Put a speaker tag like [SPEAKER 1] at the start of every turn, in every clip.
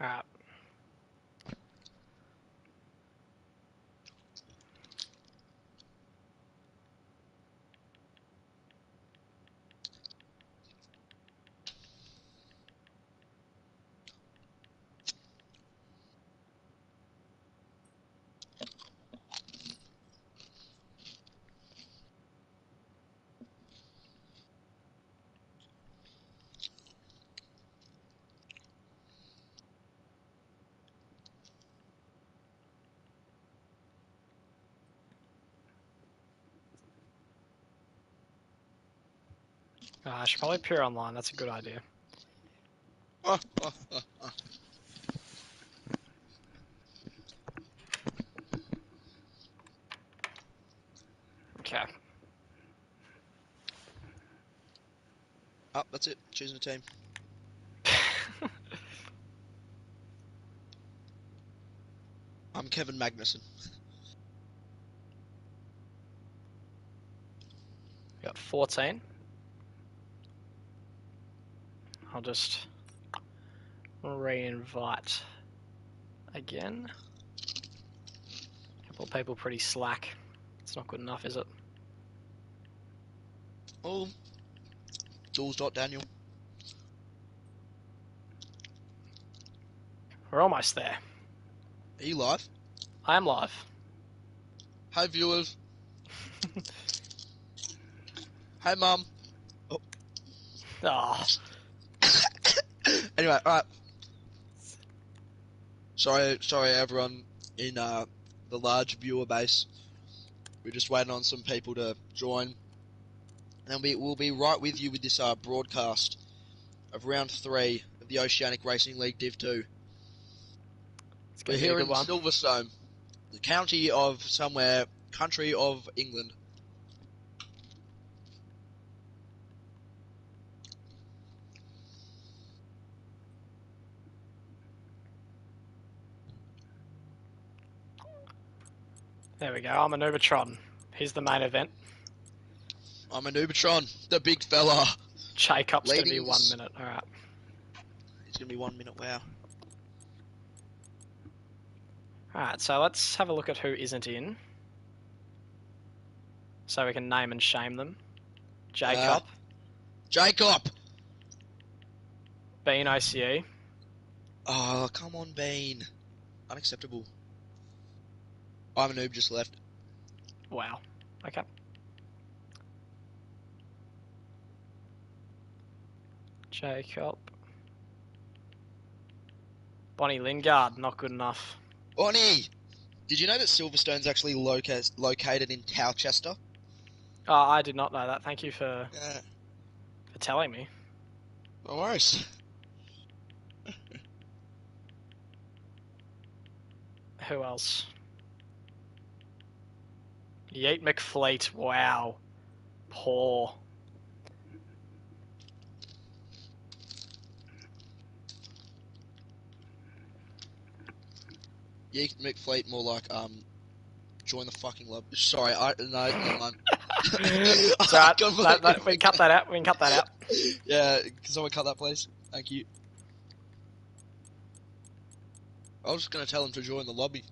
[SPEAKER 1] Alright. I should probably appear online, that's a good idea. Okay.
[SPEAKER 2] Oh, that's it. Choosing a team. I'm Kevin Magnussen.
[SPEAKER 1] Got 14. I'll just re-invite again. A couple of people pretty slack. It's not good enough, is it?
[SPEAKER 2] Oh, Jules.Daniel.
[SPEAKER 1] We're almost there.
[SPEAKER 2] Are you live?
[SPEAKER 1] I am live.
[SPEAKER 2] Hi, viewers. Hi, Mum. Oh.
[SPEAKER 1] Oh.
[SPEAKER 2] Anyway, alright. Sorry, everyone in the large viewer base. We're just waiting on some people to join. And we'll be right with you with this broadcast of round 3 of the Oceanic Racing League Div 2. We're here in Silverstone, the county of somewhere, country of England.
[SPEAKER 1] There we go, I'm an Ubertron. Here's the main event.
[SPEAKER 2] I'm an Ubertron, the big fella.
[SPEAKER 1] Jacob's going to be 1 minute, alright.
[SPEAKER 2] It's going to be 1 minute, wow.
[SPEAKER 1] Alright, so let's have a look at who isn't in. So we can name and shame them. Jacob.
[SPEAKER 2] Jacob!
[SPEAKER 1] Bean OCE.
[SPEAKER 2] Oh, come on, Bean. Unacceptable. I'm a noob, just left.
[SPEAKER 1] Wow. Okay. Jacob. Bonnie Lingard, not good enough.
[SPEAKER 2] Bonnie! Did you know that Silverstone's actually located in Towchester?
[SPEAKER 1] Oh, I did not know that. Thank you for telling me.
[SPEAKER 2] No worries.
[SPEAKER 1] Who else? Yeet McFleet, wow. Poor.
[SPEAKER 2] Yeet McFleet, more like, join the fucking love. Sorry, no, never mind.
[SPEAKER 1] Right, we can cut that out. We can cut that out.
[SPEAKER 2] Yeah, can someone cut that, please? Thank you. I was just going to tell him to join the lobby.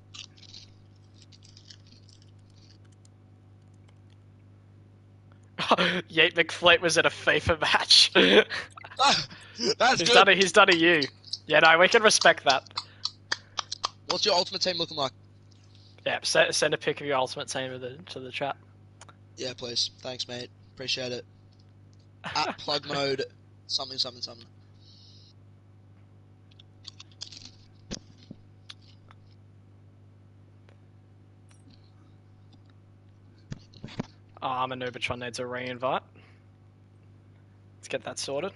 [SPEAKER 1] Yeet McFleet was at a FIFA match.
[SPEAKER 2] That's good.
[SPEAKER 1] He's done a U. Yeah, no, we can respect that.
[SPEAKER 2] What's your ultimate team looking like?
[SPEAKER 1] Yeah, send a pic of your ultimate team to the chat.
[SPEAKER 2] Yeah, please. Thanks, mate. Appreciate it. At plug mode, something.
[SPEAKER 1] Oh, I'm a Nubatron needs a re-invite. Let's get that sorted.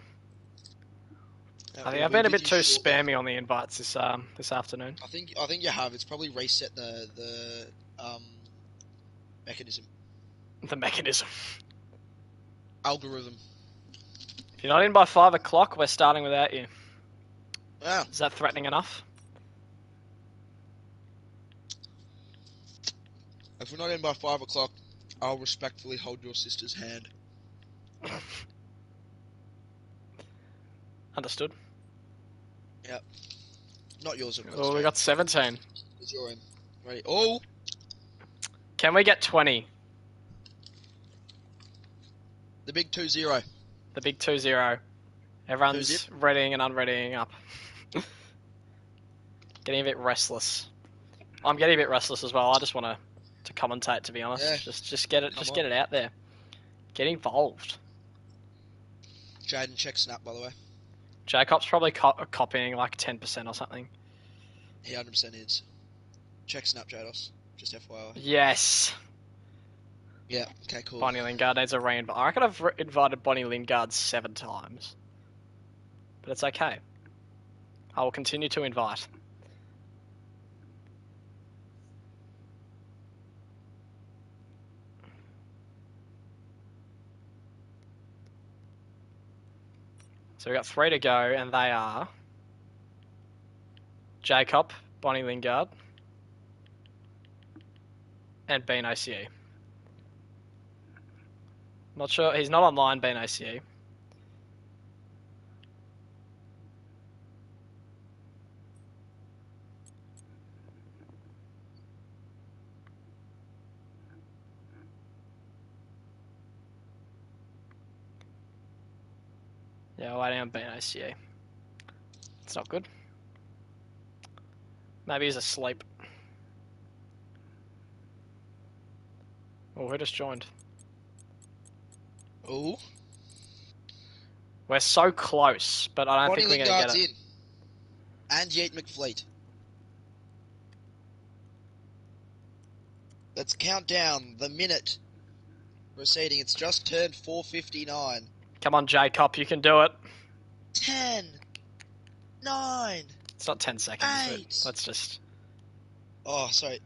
[SPEAKER 1] I think I've been a bit too spammy on the invites this afternoon.
[SPEAKER 2] I think you have. It's probably reset the mechanism.
[SPEAKER 1] The mechanism.
[SPEAKER 2] Algorithm.
[SPEAKER 1] If you're not in by 5 o'clock, we're starting without you.
[SPEAKER 2] Yeah.
[SPEAKER 1] Is that threatening enough?
[SPEAKER 2] If we're not in by 5 o'clock, I'll respectfully hold your sister's hand.
[SPEAKER 1] Understood.
[SPEAKER 2] Yep. Not yours, of course.
[SPEAKER 1] Oh, we got 17.
[SPEAKER 2] Is your in? Ready? Oh!
[SPEAKER 1] Can we get 20?
[SPEAKER 2] The big 2-0.
[SPEAKER 1] The big 2-0. Everyone's readying and unreadying up. Getting a bit restless. I'm getting a bit restless as well. I just want to commentate, to be honest.
[SPEAKER 2] Yeah.
[SPEAKER 1] Just get it. Get it out there. Get involved.
[SPEAKER 2] Jaden, check snap, by the way.
[SPEAKER 1] Jacob's probably copying like 10% or something.
[SPEAKER 2] He 100% is. Check snap, Jados. Just FYI.
[SPEAKER 1] Yes.
[SPEAKER 2] Yeah. Okay. Cool.
[SPEAKER 1] Bonnie Lingard needs a re-invite. I reckon I've invited Bonnie Lingard 7 times, but it's okay. I will continue to invite. So we've got 3 to go, and they are Jacob, Bonnie Lingard, and Bean OCE. Not sure. He's not online, Bean OCE. Yeah, waiting on Bean OCE. It's not good. Maybe he's asleep. Oh, who just joined?
[SPEAKER 2] Oh.
[SPEAKER 1] We're so close, but I don't think we're going to get it.
[SPEAKER 2] in. And Yeet McFleet. Let's count down the minute proceeding. It's just turned 4:59.
[SPEAKER 1] Come on, Jacob, you can do it.
[SPEAKER 2] 10, 9.
[SPEAKER 1] It's not 10 seconds.
[SPEAKER 2] 8.
[SPEAKER 1] Let's just.
[SPEAKER 2] Oh, sorry.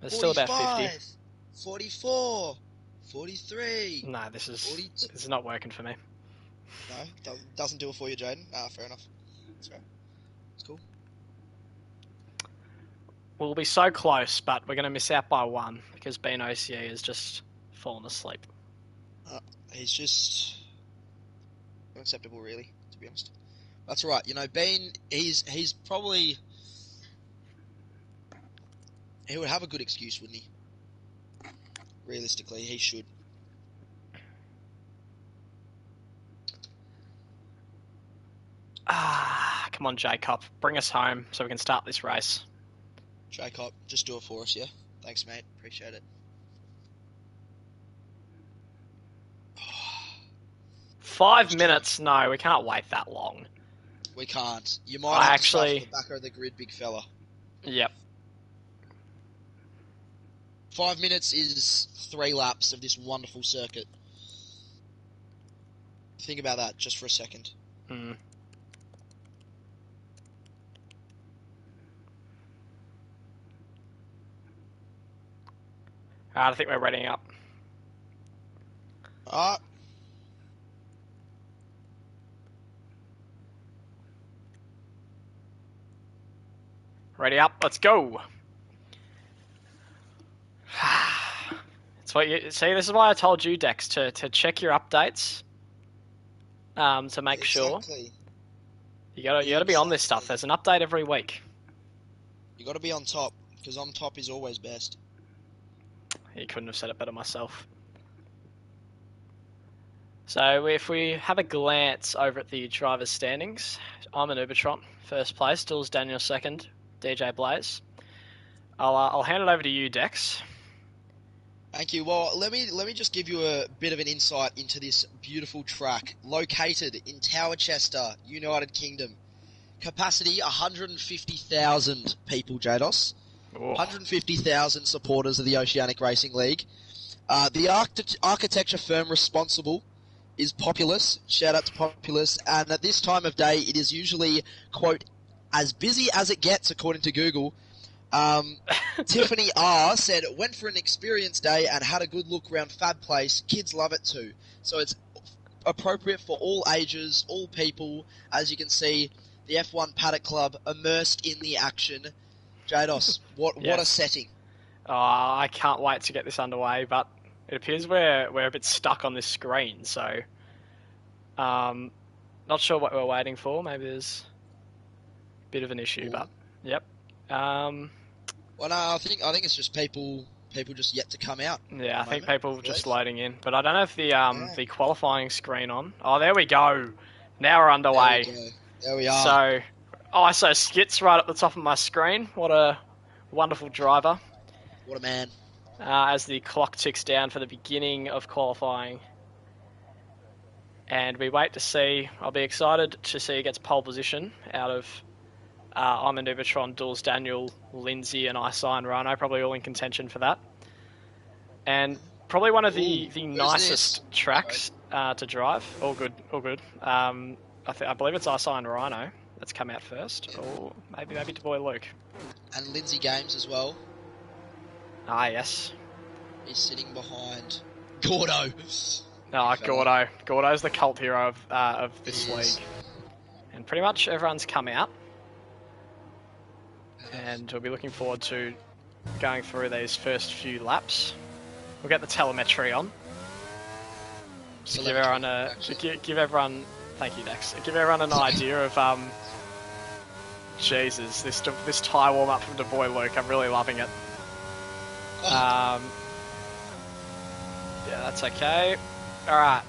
[SPEAKER 1] There's still about 50.
[SPEAKER 2] 44. 43.
[SPEAKER 1] No, this is
[SPEAKER 2] 42.
[SPEAKER 1] this is not working for me.
[SPEAKER 2] No, doesn't do it for you, Jaden. Ah, fair enough. That's right. It's cool.
[SPEAKER 1] We'll be so close, but we're going to miss out by 1 because Bean OCE has just fallen asleep.
[SPEAKER 2] He's just unacceptable, really, to be honest. That's right. You know, Bean, he's probably... He would have a good excuse, wouldn't he? Realistically, he should.
[SPEAKER 1] Come on, Jacob. Bring us home so we can start this race.
[SPEAKER 2] Jacob, just do it for us, yeah? Thanks, mate. Appreciate it.
[SPEAKER 1] 5 minutes? No, we can't wait that long.
[SPEAKER 2] We can't. You might have to start from the back of the grid, big fella.
[SPEAKER 1] Yep.
[SPEAKER 2] 5 minutes is 3 laps of this wonderful circuit. Think about that just for a second.
[SPEAKER 1] I think we're readying up. Ready up, let's go. It's what you see. This is why I told you, Dex, to check your updates. To make sure. You gotta be on this stuff. There's an update every week.
[SPEAKER 2] You gotta be on top, because on top is always best.
[SPEAKER 1] You couldn't have said it better myself. So if we have a glance over at the driver's standings, I'm an Ubertron, first place. Dulls Daniel second. DJ Blaze. I'll hand it over to you, Dex.
[SPEAKER 2] Thank you. Well, let me just give you a bit of an insight into this beautiful track, located in Tower Chester, United Kingdom. Capacity 150,000 people, Jados. 150,000 supporters of the Oceanic Racing League. The architecture firm responsible is Populous. Shout out to Populous. And at this time of day, it is usually, quote, as busy as it gets, according to Google. Tiffany R said, went for an experience day and had a good look around Fab Place. Kids love it too. So it's appropriate for all ages, all people. As you can see, the F1 Paddock Club immersed in the action. Jados, what a setting.
[SPEAKER 1] Oh, I can't wait to get this underway, but it appears we're a bit stuck on this screen, so not sure what we're waiting for. Maybe there's bit of an issue,
[SPEAKER 2] Ooh.
[SPEAKER 1] but yep.
[SPEAKER 2] Well, no, I think it's just people just yet to come out.
[SPEAKER 1] Yeah, I think people just
[SPEAKER 2] believe.
[SPEAKER 1] loading in, but I don't know if the
[SPEAKER 2] Yeah.
[SPEAKER 1] the qualifying screen on. Oh, there we go. Now we're underway.
[SPEAKER 2] There we are.
[SPEAKER 1] So, ISO Skits right up the top of my screen. What a wonderful driver.
[SPEAKER 2] What a man.
[SPEAKER 1] As the clock ticks down for the beginning of qualifying. And we wait to see. I'll be excited to see who gets pole position out of I'm a Nubatron, Dulles, Daniel, Lindsay, and ISO and Rhino, probably all in contention for that. And probably one of the nicest tracks to drive. All good. I believe it's ISO and Rhino that's come out first, or maybe to Boy Luke.
[SPEAKER 2] And Lindsay Games as well.
[SPEAKER 1] Ah, yes.
[SPEAKER 2] He's sitting behind Gordo.
[SPEAKER 1] No, Gordo. Gordo's the cult hero of this league. And pretty much everyone's come out. And we'll be looking forward to going through these first few laps. We'll get the telemetry on. Just give everyone thank you, Dex. Give everyone an idea of Jesus, this tie warm up from the Boy Luke. I'm really loving it. Yeah, that's okay. Alright.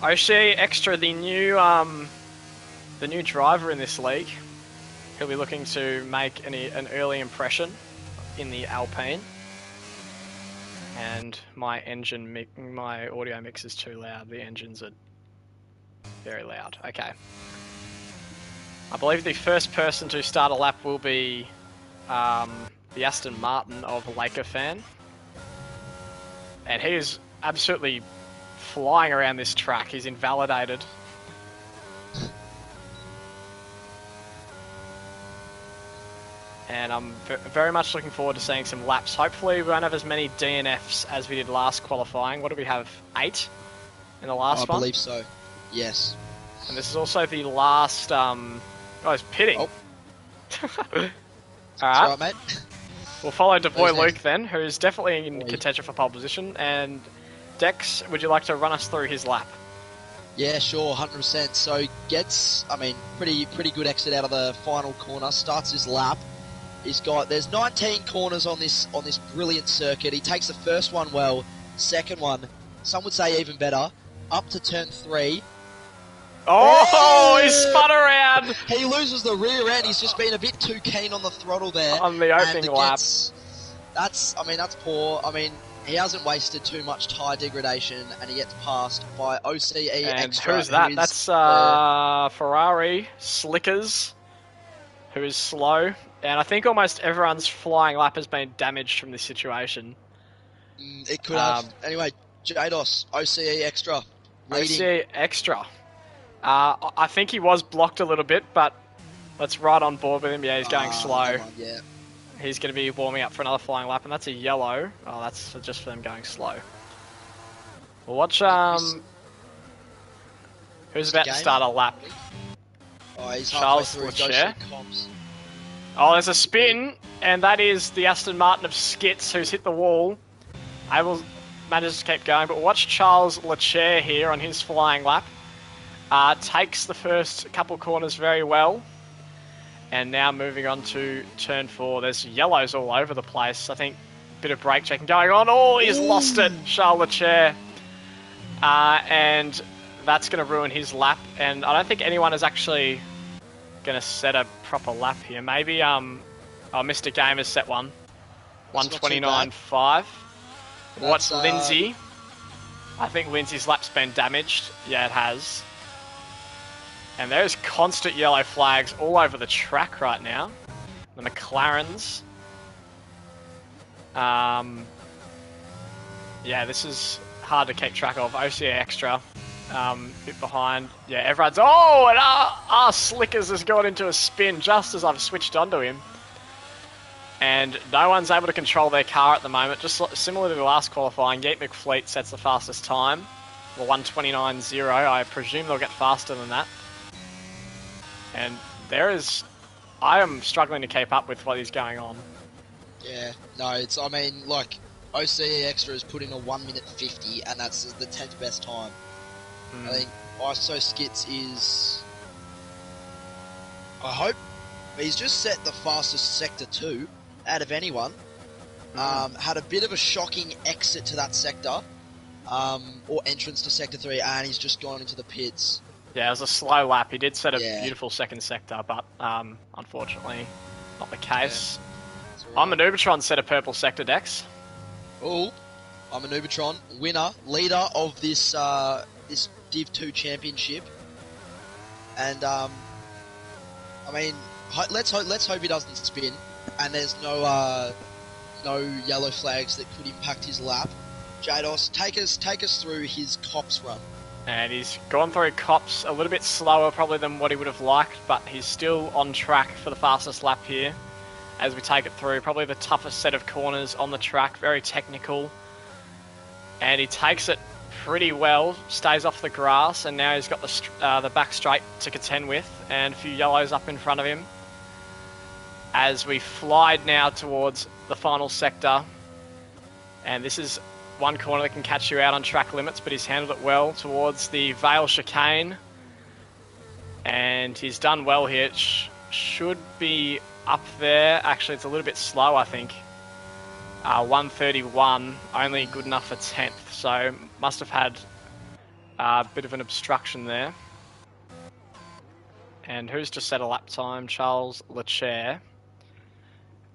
[SPEAKER 1] Oceania Extra, the new driver in this league. He'll be looking to make an early impression in the Alpine. And my audio mix is too loud. The engines are very loud. Okay. I believe the first person to start a lap will be the Aston Martin of Laker fan. And he is absolutely flying around this track. He's invalidated. And I'm very much looking forward to seeing some laps. Hopefully we won't have as many DNFs as we did last qualifying. What do we have? 8 in the last one?
[SPEAKER 2] I believe so. Yes.
[SPEAKER 1] And this is also the last... it's pitting.
[SPEAKER 2] Oh.
[SPEAKER 1] Alright.
[SPEAKER 2] Right, mate.
[SPEAKER 1] We'll follow Boy Luke then, who's definitely in contention for pole position. And Dex, would you like to run us through his lap?
[SPEAKER 2] Yeah, sure, 100%. So gets, pretty good exit out of the final corner. Starts his lap. There's 19 corners on this brilliant circuit. He takes the first one well, second one, some would say even better, up to turn 3.
[SPEAKER 1] Oh, he spun around!
[SPEAKER 2] He loses the rear end. He's just been a bit too keen on the throttle there.
[SPEAKER 1] On the opening lap.
[SPEAKER 2] That's poor. He hasn't wasted too much tyre degradation, and he gets passed by OCE Extra.
[SPEAKER 1] Who's that? That's Ferrari Slickers, who is slow. And I think almost everyone's flying lap has been damaged from this situation.
[SPEAKER 2] It could have. Anyway, Jados, OCE Extra.
[SPEAKER 1] OCE Extra. I think he was blocked a little bit, but let's ride on board with him. Yeah, he's going slow.
[SPEAKER 2] Yeah.
[SPEAKER 1] He's going to be warming up for another flying lap, and that's a yellow. Oh, that's just for them going slow. We'll watch, who's about to start a lap?
[SPEAKER 2] Oh, he's
[SPEAKER 1] Charles Leclerc. Oh, there's a spin, and that is the Aston Martin of Skits, who's hit the wall. Manages to keep going, but watch Charles Leclerc here on his flying lap. Takes the first couple corners very well. And now moving on to turn 4. There's yellows all over the place. I think a bit of brake checking going on. Oh, he's lost it, Charles Leclerc. And that's going to ruin his lap. And I don't think anyone is actually going to set a proper lap here. Maybe Mr. Game has set one. 129.5. What's Lindsay? I think Lindsay's lap's been damaged. Yeah, it has. And there's constant yellow flags all over the track right now. The McLarens. Yeah, this is hard to keep track of. OCA Extra. Bit behind. Yeah, everyone's... Oh, and our Slickers has got into a spin just as I've switched onto him. And no one's able to control their car at the moment. Just similar to the last qualifying, Yeet McFleet sets the fastest time. Well, 129.0. I presume they'll get faster than that. And I am struggling to keep up with what is going on.
[SPEAKER 2] Yeah, no, OCE Extra has put in a 1 minute 50, and that's the 10th best time. I think ISO Skits is I hope he's just set the fastest sector 2 out of anyone. Had a bit of a shocking exit to that sector, or entrance to sector 3, and he's just gone into the pits.
[SPEAKER 1] Yeah, it was a slow lap. He did set a beautiful second sector, but unfortunately, not the case. Yeah, I'm an Ubertron set a purple sector, Dex.
[SPEAKER 2] Oh, I'm an Ubertron winner, leader of this this Div 2 championship, and I mean, let's hope he doesn't spin, and there's no yellow flags that could impact his lap. Jados, take us through his Cops run.
[SPEAKER 1] And he's gone through Cops a little bit slower probably than what he would have liked, but he's still on track for the fastest lap here as we take it through. Probably the toughest set of corners on the track, very technical. And he takes it pretty well, stays off the grass, and now he's got the back straight to contend with, and a few yellows up in front of him. As we fly now towards the final sector, and this is one corner that can catch you out on track limits, but he's handled it well towards the Vale chicane, and he's done well here. It should be up there. Actually, it's a little bit slow, I think. 131, only good enough for 10th, so must have had a bit of an obstruction there. And who's just set a lap time? Charles Lechair.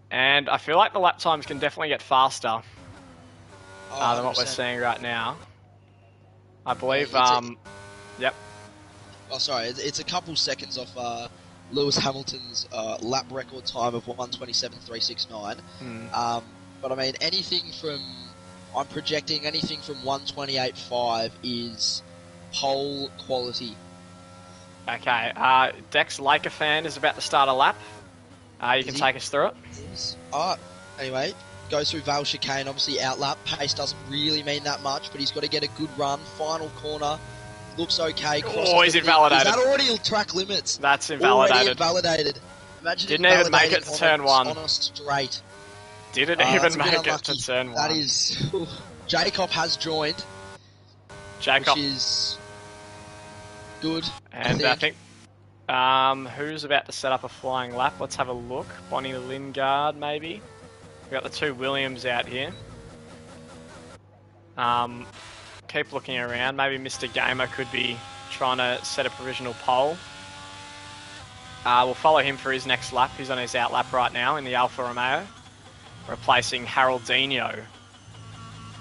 [SPEAKER 1] And I feel like the lap times can definitely get faster than what we're seeing right now. I believe, yep.
[SPEAKER 2] Oh, sorry, it's a couple seconds off Lewis Hamilton's lap record time of 1:27.369. But I mean, I'm projecting anything from 1:28.5 is pole quality.
[SPEAKER 1] Okay, Dex Laker fan is about to start a lap. You can take us through it.
[SPEAKER 2] Anyway, goes through Vale chicane, obviously out lap. Pace doesn't really mean that much, but he's got to get a good run. Final corner, looks okay.
[SPEAKER 1] Oh, he's invalidated.
[SPEAKER 2] Is that already track limits?
[SPEAKER 1] That's invalidated.
[SPEAKER 2] Already invalidated. Imagine
[SPEAKER 1] didn't even make it to turn 1.
[SPEAKER 2] On a straight.
[SPEAKER 1] Didn't even make it to turn 1.
[SPEAKER 2] That is... Jacob has joined.
[SPEAKER 1] Jacob.
[SPEAKER 2] Which is good.
[SPEAKER 1] And I think who's about to set up a flying lap? Let's have a look. Bonnie Lingard, maybe. We've got the 2 Williams out here. Keep looking around. Maybe Mr. Gamer could be trying to set a provisional pole. We'll follow him for his next lap. He's on his out lap right now in the Alfa Romeo, replacing Haroldinho,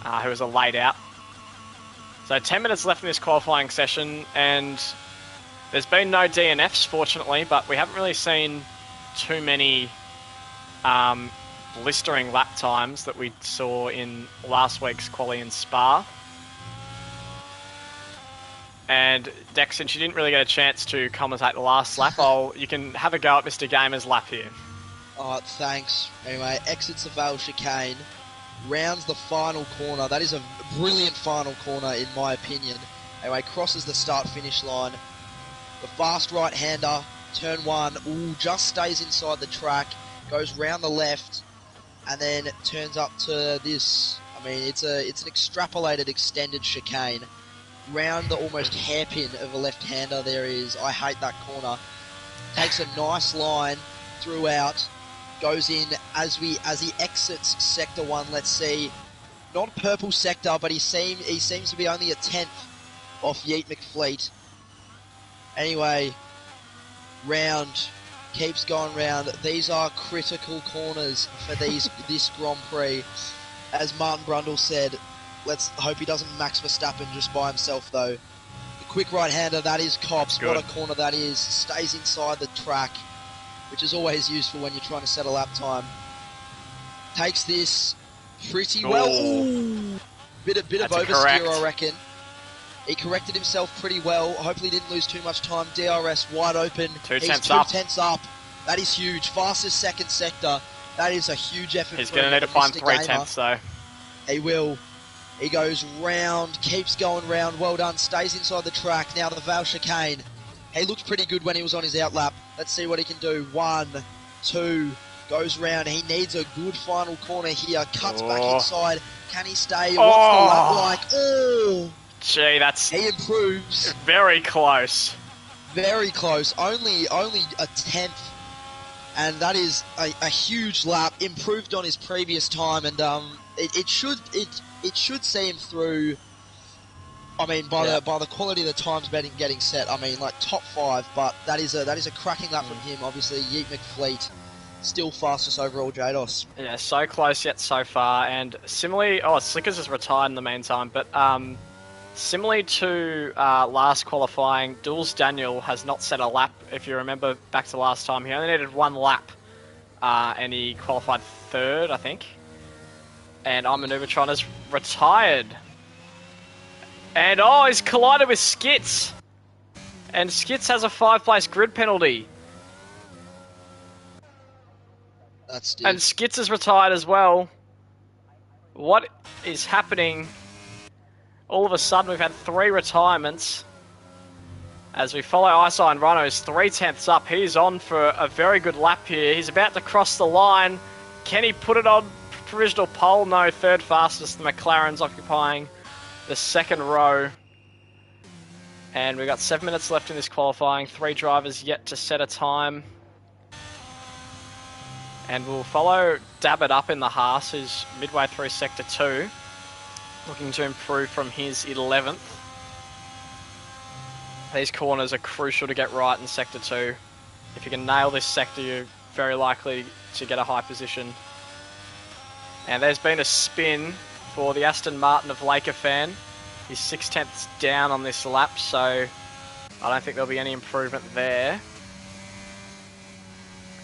[SPEAKER 1] who was a late out. So 10 minutes left in this qualifying session, and there's been no DNFs, fortunately, but we haven't really seen too many blistering lap times that we saw in last week's quali in Spa. And Dex, since you didn't really get a chance to commentate the last lap, you can have a go at Mr. Gamer's lap here.
[SPEAKER 2] Oh, thanks. Anyway, exits the Vale chicane, rounds the final corner. That is a brilliant final corner, in my opinion. Anyway, crosses the start-finish line. The fast right-hander, turn 1, just stays inside the track, goes round the left, and then turns up to this. I mean, it's an extrapolated, extended chicane. Round the almost hairpin of a left-hander there is. I hate that corner. Takes a nice line throughout. Goes in as he exits sector 1. Let's see, not purple sector, but he seems to be only a 10th off Yeet McFleet. Anyway, round keeps going round. These are critical corners for this Grand Prix, as Martin Brundle said. Let's hope he doesn't Max Verstappen just by himself, though. The quick right-hander, that is Cops. What a corner that is. Stays inside the track, which is always useful when you're trying to set a lap time. Takes this pretty well. Ooh. Bit of oversteer, I reckon. He corrected himself pretty well. Hopefully didn't lose too much time. DRS wide open.
[SPEAKER 1] He's 2
[SPEAKER 2] tenths up. That is huge. Fastest second sector. That is a huge effort.
[SPEAKER 1] He's going to need to find 3 tenths, though.
[SPEAKER 2] He will. He goes round, keeps going round. Well done. Stays inside the track. Now the Vale chicane. He looked pretty good when he was on his out lap. Let's see what he can do. 1, 2, goes round. He needs a good final corner here. Cuts back inside. Can he stay? What's the lap like? Oh!
[SPEAKER 1] Gee,
[SPEAKER 2] he improves.
[SPEAKER 1] Very close.
[SPEAKER 2] very close. Only a tenth, and that is a huge lap. Improved on his previous time, and it should see him through. I mean, by the quality of the times getting set, I mean, like top 5. But that is a cracking lap from him. Obviously, Yeet McFleet still fastest overall, Jados.
[SPEAKER 1] Yeah, so close yet so far. And similarly, Slickers is retired in the meantime, but similarly to last qualifying, Jules Daniel has not set a lap. If you remember back to last time, he only needed 1 lap, and he qualified 3rd, I think. And Manuvatron has retired. And he's collided with Skits. And Skits has a 5-place grid penalty.
[SPEAKER 2] That's
[SPEAKER 1] and Skits is retired as well. What is happening? All of a sudden we've had 3 retirements. As we follow Ice and Rhinos 3 tenths up. He's on for a very good lap here. He's about to cross the line. Can he put it on provisional pole? No, 3rd fastest. The McLaren's occupying the 2nd row. And we've got 7 minutes left in this qualifying. 3 drivers yet to set a time. And we'll follow Dabbit up in the Haas, who's midway through Sector 2. Looking to improve from his 11th. These corners are crucial to get right in Sector 2. If you can nail this sector, you're very likely to get a high position. And there's been a spin for the Aston Martin of Laker Fan. He's 6 tenths down on this lap, so I don't think there'll be any improvement there.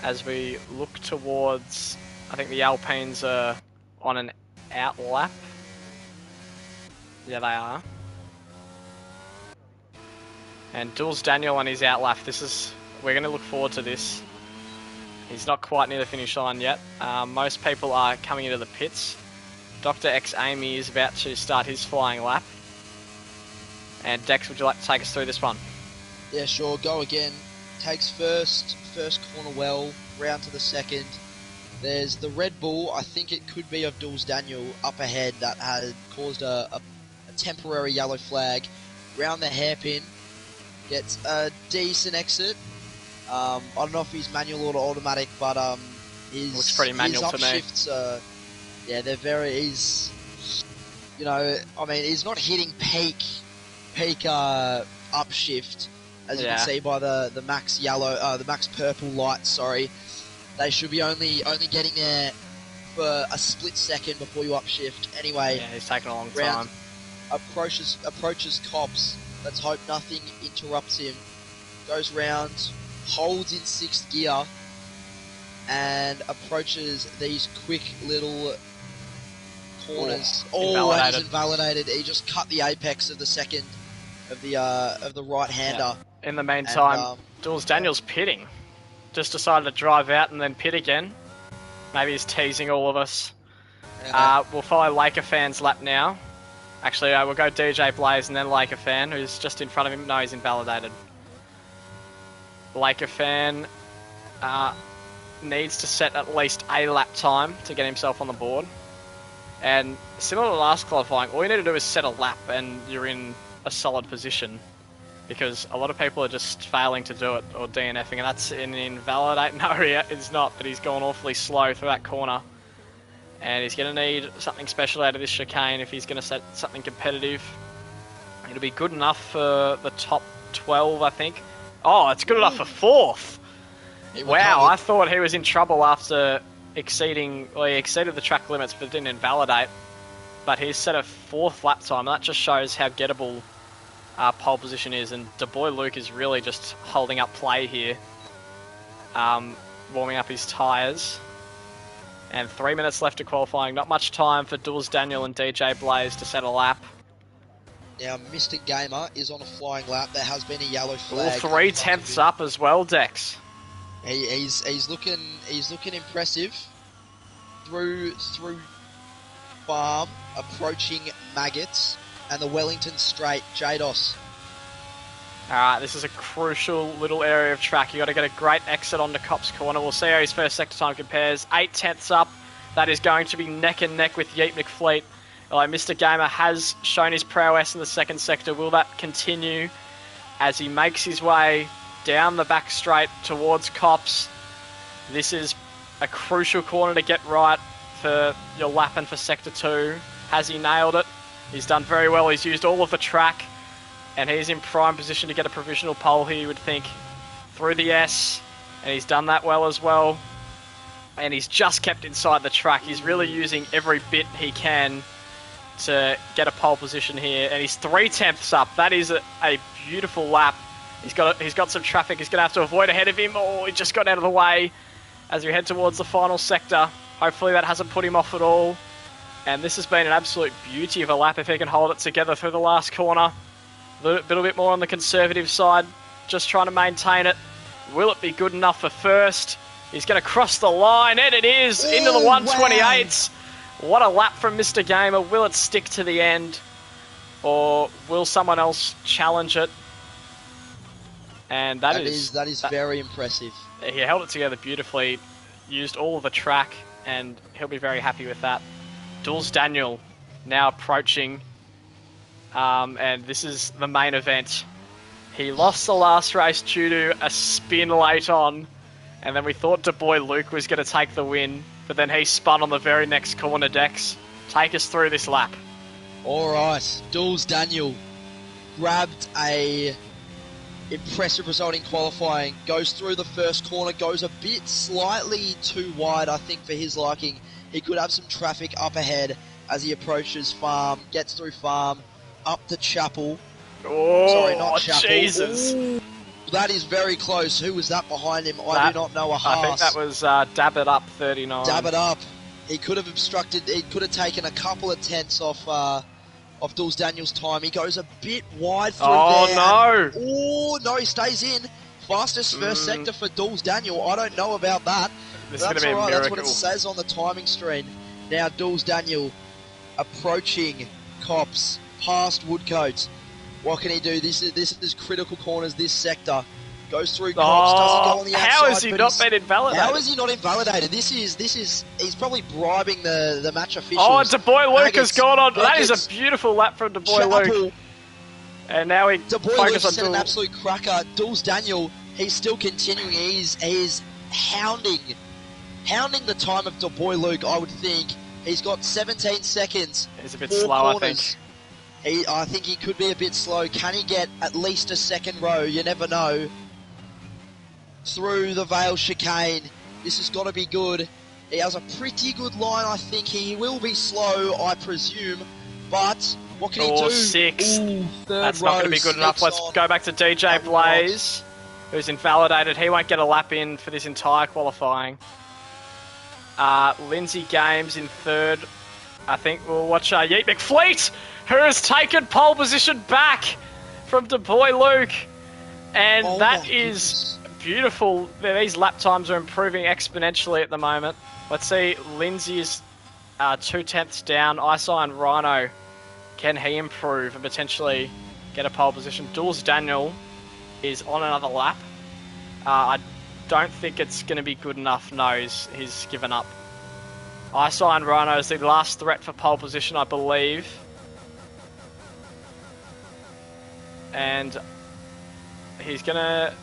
[SPEAKER 1] As we look towards, I think the Alpines are on an out lap. Yeah, they are. And Jules Daniel on his out lap. We're going to look forward to this. He's not quite near the finish line yet. Most people are coming into the pits. Dr. X Amy is about to start his flying lap. And Dex, would you like to take us through this one?
[SPEAKER 2] Yeah, sure. Go again. Takes first corner well, round to the 2nd. There's the Red Bull, I think it could be of Jules Daniel, up ahead that had caused a temporary yellow flag. Round the hairpin, gets a decent exit. I don't know if he's manual or automatic, but his
[SPEAKER 1] looks pretty manual to me.
[SPEAKER 2] Upshifts, yeah, they're very. He's not hitting peak upshift. As you can see by the max yellow, the max purple light, sorry. They should be only getting there for a split second before you upshift. Anyway,
[SPEAKER 1] yeah, he's taking a long time.
[SPEAKER 2] Approaches Cops. Let's hope nothing interrupts him. Goes round, holds in 6th gear, and approaches these quick little corners. And he's invalidated. He just cut the apex of the second of the right-hander.
[SPEAKER 1] Yeah. In the meantime, Jules Daniel's pitting. Just decided to drive out and then pit again. Maybe he's teasing all of us. We'll follow Laker Fan's lap now. Actually, we'll go DJ Blaze and then Laker Fan, who's just in front of him. No, he's invalidated. Laker Fan needs to set at least a lap time to get himself on the board. And similar to last qualifying, all you need to do is set a lap and you're in a solid position. Because a lot of people are just failing to do it, or DNFing, and that's an invalidate. No, it's not, but he's gone awfully slow through that corner. And he's going to need something special out of this chicane if he's going to set something competitive. It'll be good enough for the top 12, I think. Oh, it's good enough for 4th. Wow, I thought he was in trouble after he exceeded the track limits, but didn't invalidate. But he's set a 4th lap time, and that just shows how gettable pole position is, and the boy Luke is really just holding up play here, warming up his tyres. And 3 minutes left to qualifying. Not much time for Jules Daniel and DJ Blaze to set a lap.
[SPEAKER 2] Now, Mr. Gamer is on a flying lap. There has been a yellow flag.
[SPEAKER 1] 3 tenths up as well, Dex.
[SPEAKER 2] He's looking impressive. Through Farm, approaching Maggots. And the Wellington Straight, Jados.
[SPEAKER 1] Alright, this is a crucial little area of track. You got to get a great exit onto Cops Corner. We'll see how his first sector time compares. 8 tenths up. That is going to be neck and neck with Yeet McFleet. Mr. Gamer has shown his prowess in the 2nd sector. Will that continue as he makes his way down the back straight towards Cops. This is a crucial corner to get right for your lapping for Sector 2. Has he nailed it? He's done very well. He's used all of the track, and he's in prime position to get a provisional pole here, you would think, through the S, and he's done that well as well. And he's just kept inside the track. He's really using every bit he can to get a pole position here, and he's 3/10 up. That is a beautiful lap. He's got some traffic. He's going to have to avoid ahead of him. Oh, he just got out of the way as we head towards the final sector. Hopefully that hasn't put him off at all. And this has been an absolute beauty of a lap if he can hold it together through the last corner. A little bit more on the conservative side, just trying to maintain it. Will it be good enough for first? He's going to cross the line, and it is into the 128s. Wow. What a lap from Mr. Gamer. Will it stick to the end, or will someone else challenge it? And that is
[SPEAKER 2] very impressive.
[SPEAKER 1] He held it together beautifully, used all of the track, and he'll be very happy with that. Jules Daniel now approaching, and this is the main event. He lost the last race due to a spin late on, and then we thought DeBoy Luke was going to take the win, but then he spun on the very next corner. Dex, take us through this lap.
[SPEAKER 2] Alright, Jules Daniel grabbed a impressive result in qualifying, goes through the first corner, goes a bit slightly too wide, I think, for his liking. He could have some traffic up ahead as he approaches Farm, gets through Farm, up to Chapel.
[SPEAKER 1] Oh,
[SPEAKER 2] sorry, not Chapel.
[SPEAKER 1] Jesus.
[SPEAKER 2] Ooh, that is very close. Who was that behind him? I do not know.
[SPEAKER 1] I think that was Dabbit Up 39.
[SPEAKER 2] Dabbit Up. He could have obstructed, he could have taken a couple of tenths off Jules Daniel's time. He goes a bit wide through there.
[SPEAKER 1] Oh, no.
[SPEAKER 2] Oh, no, he stays in. Fastest first sector for Jules Daniel. I don't know about that.
[SPEAKER 1] This is going to be a miracle.
[SPEAKER 2] That's what it says on the timing screen. Now, Jules Daniel approaching Cops, past Woodcote. What can he do? This is critical corners, this sector. Goes through Cops, doesn't go on the outside.
[SPEAKER 1] How has he not been invalidated?
[SPEAKER 2] How is he not invalidated? He's probably bribing the match officials.
[SPEAKER 1] Oh, DeBoy Luke has gone on. That is a beautiful lap from DeBoy Luke. And now he focuses on
[SPEAKER 2] set an absolute cracker. Jules Daniel, he's still continuing. He's hounding the time of DeBoy Luke, I would think. He's got 17 seconds.
[SPEAKER 1] He's a bit slow, corners.
[SPEAKER 2] I think he could be a bit slow. Can he get at least a second row? You never know. Through the Vale chicane. This has got to be good. He has a pretty good line, I think. He will be slow, I presume. But what can he do?
[SPEAKER 1] Six.
[SPEAKER 2] Ooh,
[SPEAKER 1] that's not going to be good enough. Let's go back to DJ Blaze, who's invalidated. He won't get a lap in for this entire qualifying. Lindsay Games in third. I think we'll watch Yeet McFleet, who has taken pole position back from DeBoy Luke. And that is beautiful. These lap times are improving exponentially at the moment. Let's see, Lindsay is 2 tenths down. Isai and Rhino, can he improve and potentially get a pole position? Jules Daniel is on another lap. I don't think it's going to be good enough. No, he's given up. Isai and Rhino is the last threat for pole position, I believe. And he's going to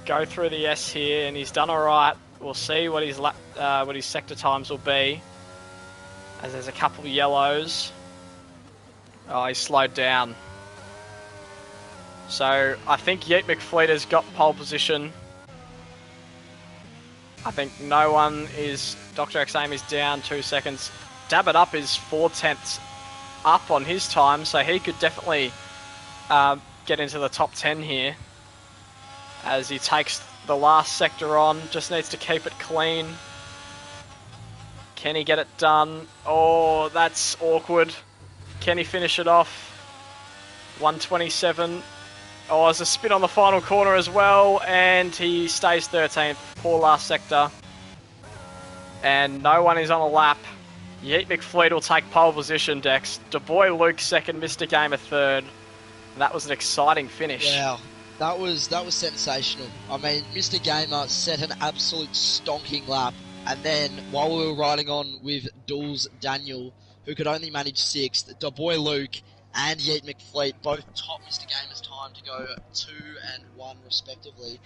[SPEAKER 1] go through the S here, and he's done alright. We'll see what his sector times will be, as there's a couple of yellows. Oh, he's slowed down. So I think Yeet McFleet has got pole position. I think no one is... Dr. X-Aim is down 2 seconds. Dabbit Up is 4 tenths up on his time, so he could definitely get into the top 10 here as he takes the last sector on. Just needs to keep it clean. Can he get it done? Oh, that's awkward. Can he finish it off? 127. Oh, there's a spin on the final corner as well, and he stays 13th. Poor last sector. And no one is on a lap. Yeet McFleet will take pole position, Dex. DeBoy Luke second, Mr. Gamer third. And that was an exciting finish.
[SPEAKER 2] Wow, that was sensational. I mean, Mr. Gamer set an absolute stonking lap. And then, while we were riding on with Jules Daniel, who could only manage 6th, DeBoy Luke and Yeet McFleet both top Mr. Gamer's time to go 2 and 1 respectively.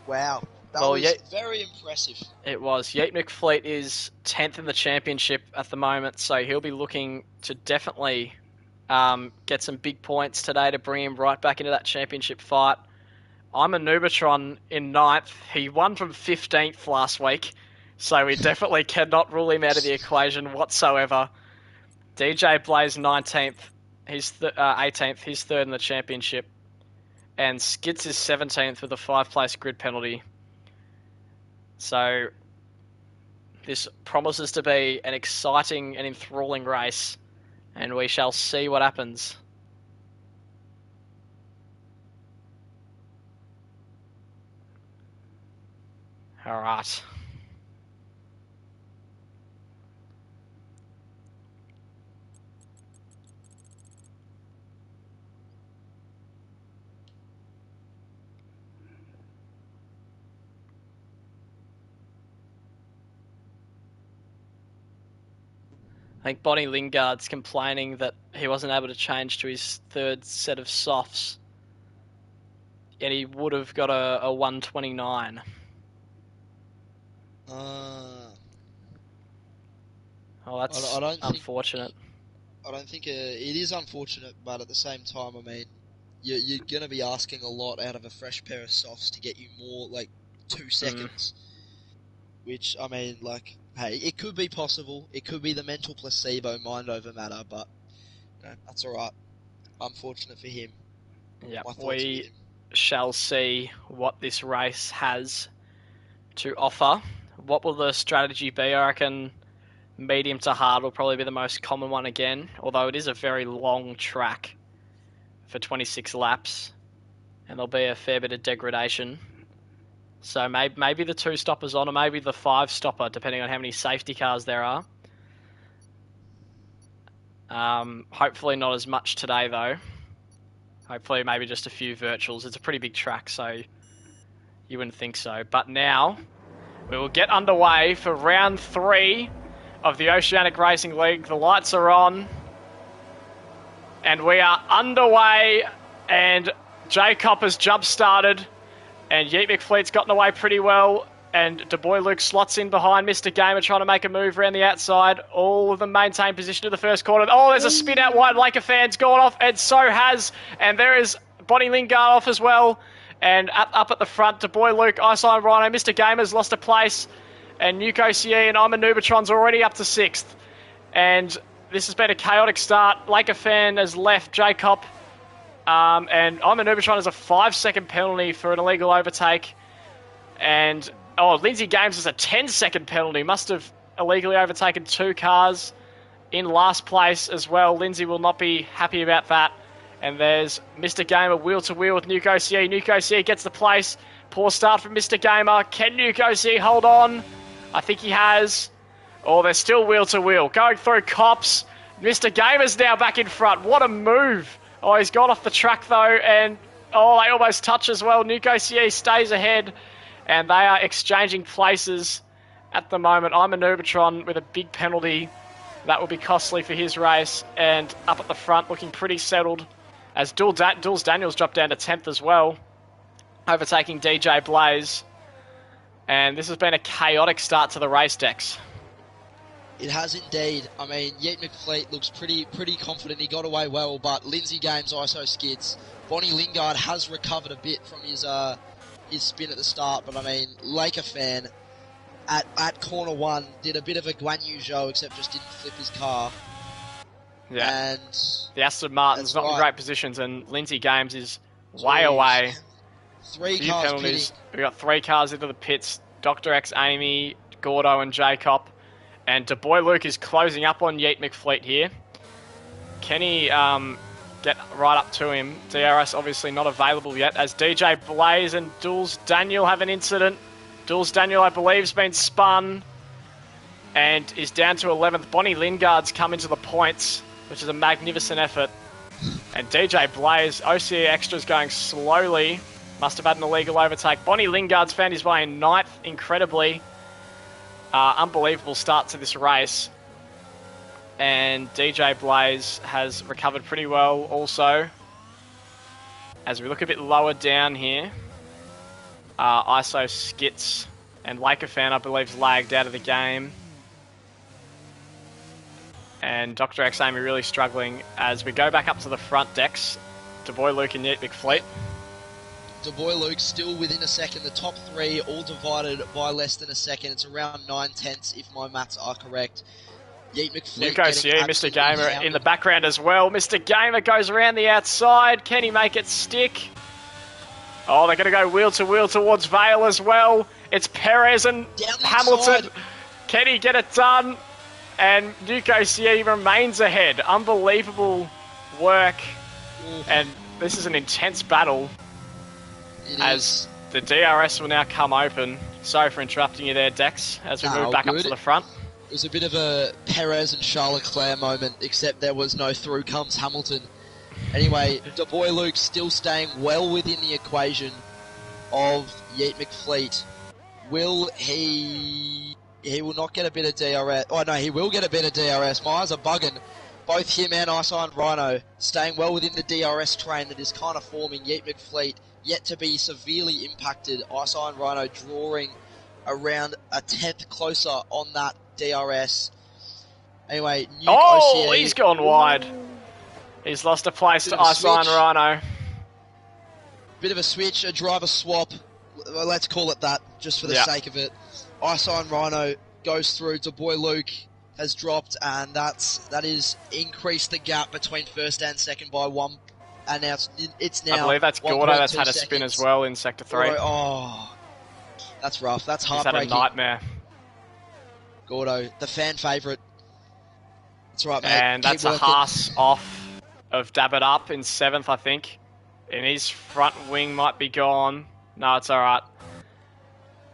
[SPEAKER 2] Wow, that was very impressive.
[SPEAKER 1] It was. Yeet McFleet is 10th in the championship at the moment, so he'll be looking to definitely get some big points today to bring him right back into that championship fight. I'm a Nubatron in 9th. He won from 15th last week, so we definitely cannot rule him out of the equation whatsoever. DJ Blaze 19th. He's 18th. He's 3rd in the championship. And Skids is 17th with a 5-place grid penalty. So this promises to be an exciting and enthralling race, and we shall see what happens. All right. I think Bonnie Lingard's complaining that he wasn't able to change to his 3rd set of softs, and he would have got a 129. Oh, that's unfortunate.
[SPEAKER 2] I don't think it is unfortunate, but at the same time, I mean, you're going to be asking a lot out of a fresh pair of softs to get you more, like, 2 seconds. Which, I mean, like, hey, it could be possible. It could be the mental placebo, mind over matter, but you know, that's alright. Unfortunate for him.
[SPEAKER 1] Yeah, we shall see what this race has to offer. What will the strategy be? I reckon medium to hard will probably be the most common one again, although it is a very long track for 26 laps, and there'll be a fair bit of degradation. So maybe the 2-stopper's on, or maybe the 5-stopper, depending on how many safety cars there are. Hopefully not as much today, though. Hopefully maybe just a few virtuals. It's a pretty big track, so you wouldn't think so. But now, we will get underway for round 3 of the Oceanic Racing League. The lights are on, and we are underway, and Jacob has jump-started. And Yeet McFleet's gotten away pretty well. And DeBoy Luke slots in behind Mr. Gamer, trying to make a move around the outside. All of them maintain position to the first corner. Oh, there's a spin out wide. Laker fan's gone off, and so has. And there is Bonnie Lingard off as well. And up at the front, DeBoy Luke, Iceland Rhino, Mr. Gamer's lost a place. And Nuke OCE and I'm a Nubatron's already up to 6th. And this has been a chaotic start. Laker fan has left Jacob. And I'm a Nubatron has a 5-second penalty for an illegal overtake. And, Lindsay Games has a 10-second penalty. Must have illegally overtaken 2 cars in last place as well. Lindsay will not be happy about that. And there's Mr. Gamer wheel-to-wheel with Nuke OCE. Nuke OCE gets the place. Poor start from Mr. Gamer. Can Nuke OCE hold on? I think he has. Oh, they're still wheel-to-wheel. Going through cops. Mr. Gamer's now back in front. What a move. Oh, he's gone off the track, though, and, they almost touch as well. Nuke OCE stays ahead, and they are exchanging places at the moment. I'm a Nubatron with a big penalty. That will be costly for his race, and up at the front, looking pretty settled, as Dulles Daniels dropped down to 10th as well, overtaking DJ Blaze. And this has been a chaotic start to the race, Dex.
[SPEAKER 2] It has indeed. I mean, Yeet McFleet looks pretty confident. He got away well, but Lindsay Games ISO skids. Bonnie Lingard has recovered a bit from his spin at the start, but I mean, Laker fan at corner 1 did a bit of a Guan Yu Zhou, except just didn't flip his car.
[SPEAKER 1] Yeah. And the Aston Martin's not in great positions, and Lindsay Games is way away.
[SPEAKER 2] 3 cars
[SPEAKER 1] penalties. We've got 3 cars into the pits. Dr. X, Amy, Gordo, and Jacob. And DeBoy Luke is closing up on Yeet McFleet here. Can he get right up to him? DRS obviously not available yet, as DJ Blaze and Dulles Daniel have an incident. Dulles Daniel, I believe, has been spun and is down to 11th. Bonnie Lingard's come into the points, which is a magnificent effort. And DJ Blaze, OCE Extra's going slowly. Must have had an illegal overtake. Bonnie Lingard's found his way in 9th, incredibly. Unbelievable start to this race. And DJ Blaze has recovered pretty well also. As we look a bit lower down here, ISO Skits and Laker Fan, I believe, is lagged out of the game. And Dr. X Amy really struggling as we go back up to the front decks. DeBoy Luke and Yeet McFleet.
[SPEAKER 2] DeBoy Luke still within a second. The top three all divided by less than a second. It's around 9/10 if my maths are correct. Yeet McFleet.
[SPEAKER 1] Nico CE, Mr. Gamer in the background as well. Mr. Gamer goes around the outside. Can he make it stick? Oh, they're going to go wheel to wheel towards Vale as well. It's Perez and Hamilton. Can he get it done? And Nico CE remains ahead. Unbelievable work. And this is an intense battle as the DRS will now come open. Sorry for interrupting you there, Dex, as we move back up to the front.
[SPEAKER 2] It was a bit of a Perez and Charles Leclerc moment, except there was no through comes Hamilton. Anyway, DeBoy Luke still staying well within the equation of Yeet McFleet. Will he... He will not get a bit of DRS. Oh, no, he will get a bit of DRS. My eyes are bugging. Both him and ISO and Rhino staying well within the DRS train that is kind of forming. Yeet McFleet yet to be severely impacted. ISO and Rhino drawing around a tenth closer on that DRS. Anyway,
[SPEAKER 1] Oceania. He's gone wide. He's lost a place to ISO and Rhino.
[SPEAKER 2] Bit of a switch, a driver swap. Well, let's call it that, just for the sake of it. ISO and Rhino goes through. DeBoy Luke has dropped, and that is increased the gap between first and second by one. And now it's now.
[SPEAKER 1] I believe that's Gordo that's had a spin as well in Sector 3.
[SPEAKER 2] Oh, that's rough. That's heartbreaking.
[SPEAKER 1] He's had a nightmare.
[SPEAKER 2] Gordo, the fan favourite. That's right, mate.
[SPEAKER 1] And that's a Haas off of Dab It Up in 7th, I think. And his front wing might be gone. No, it's alright.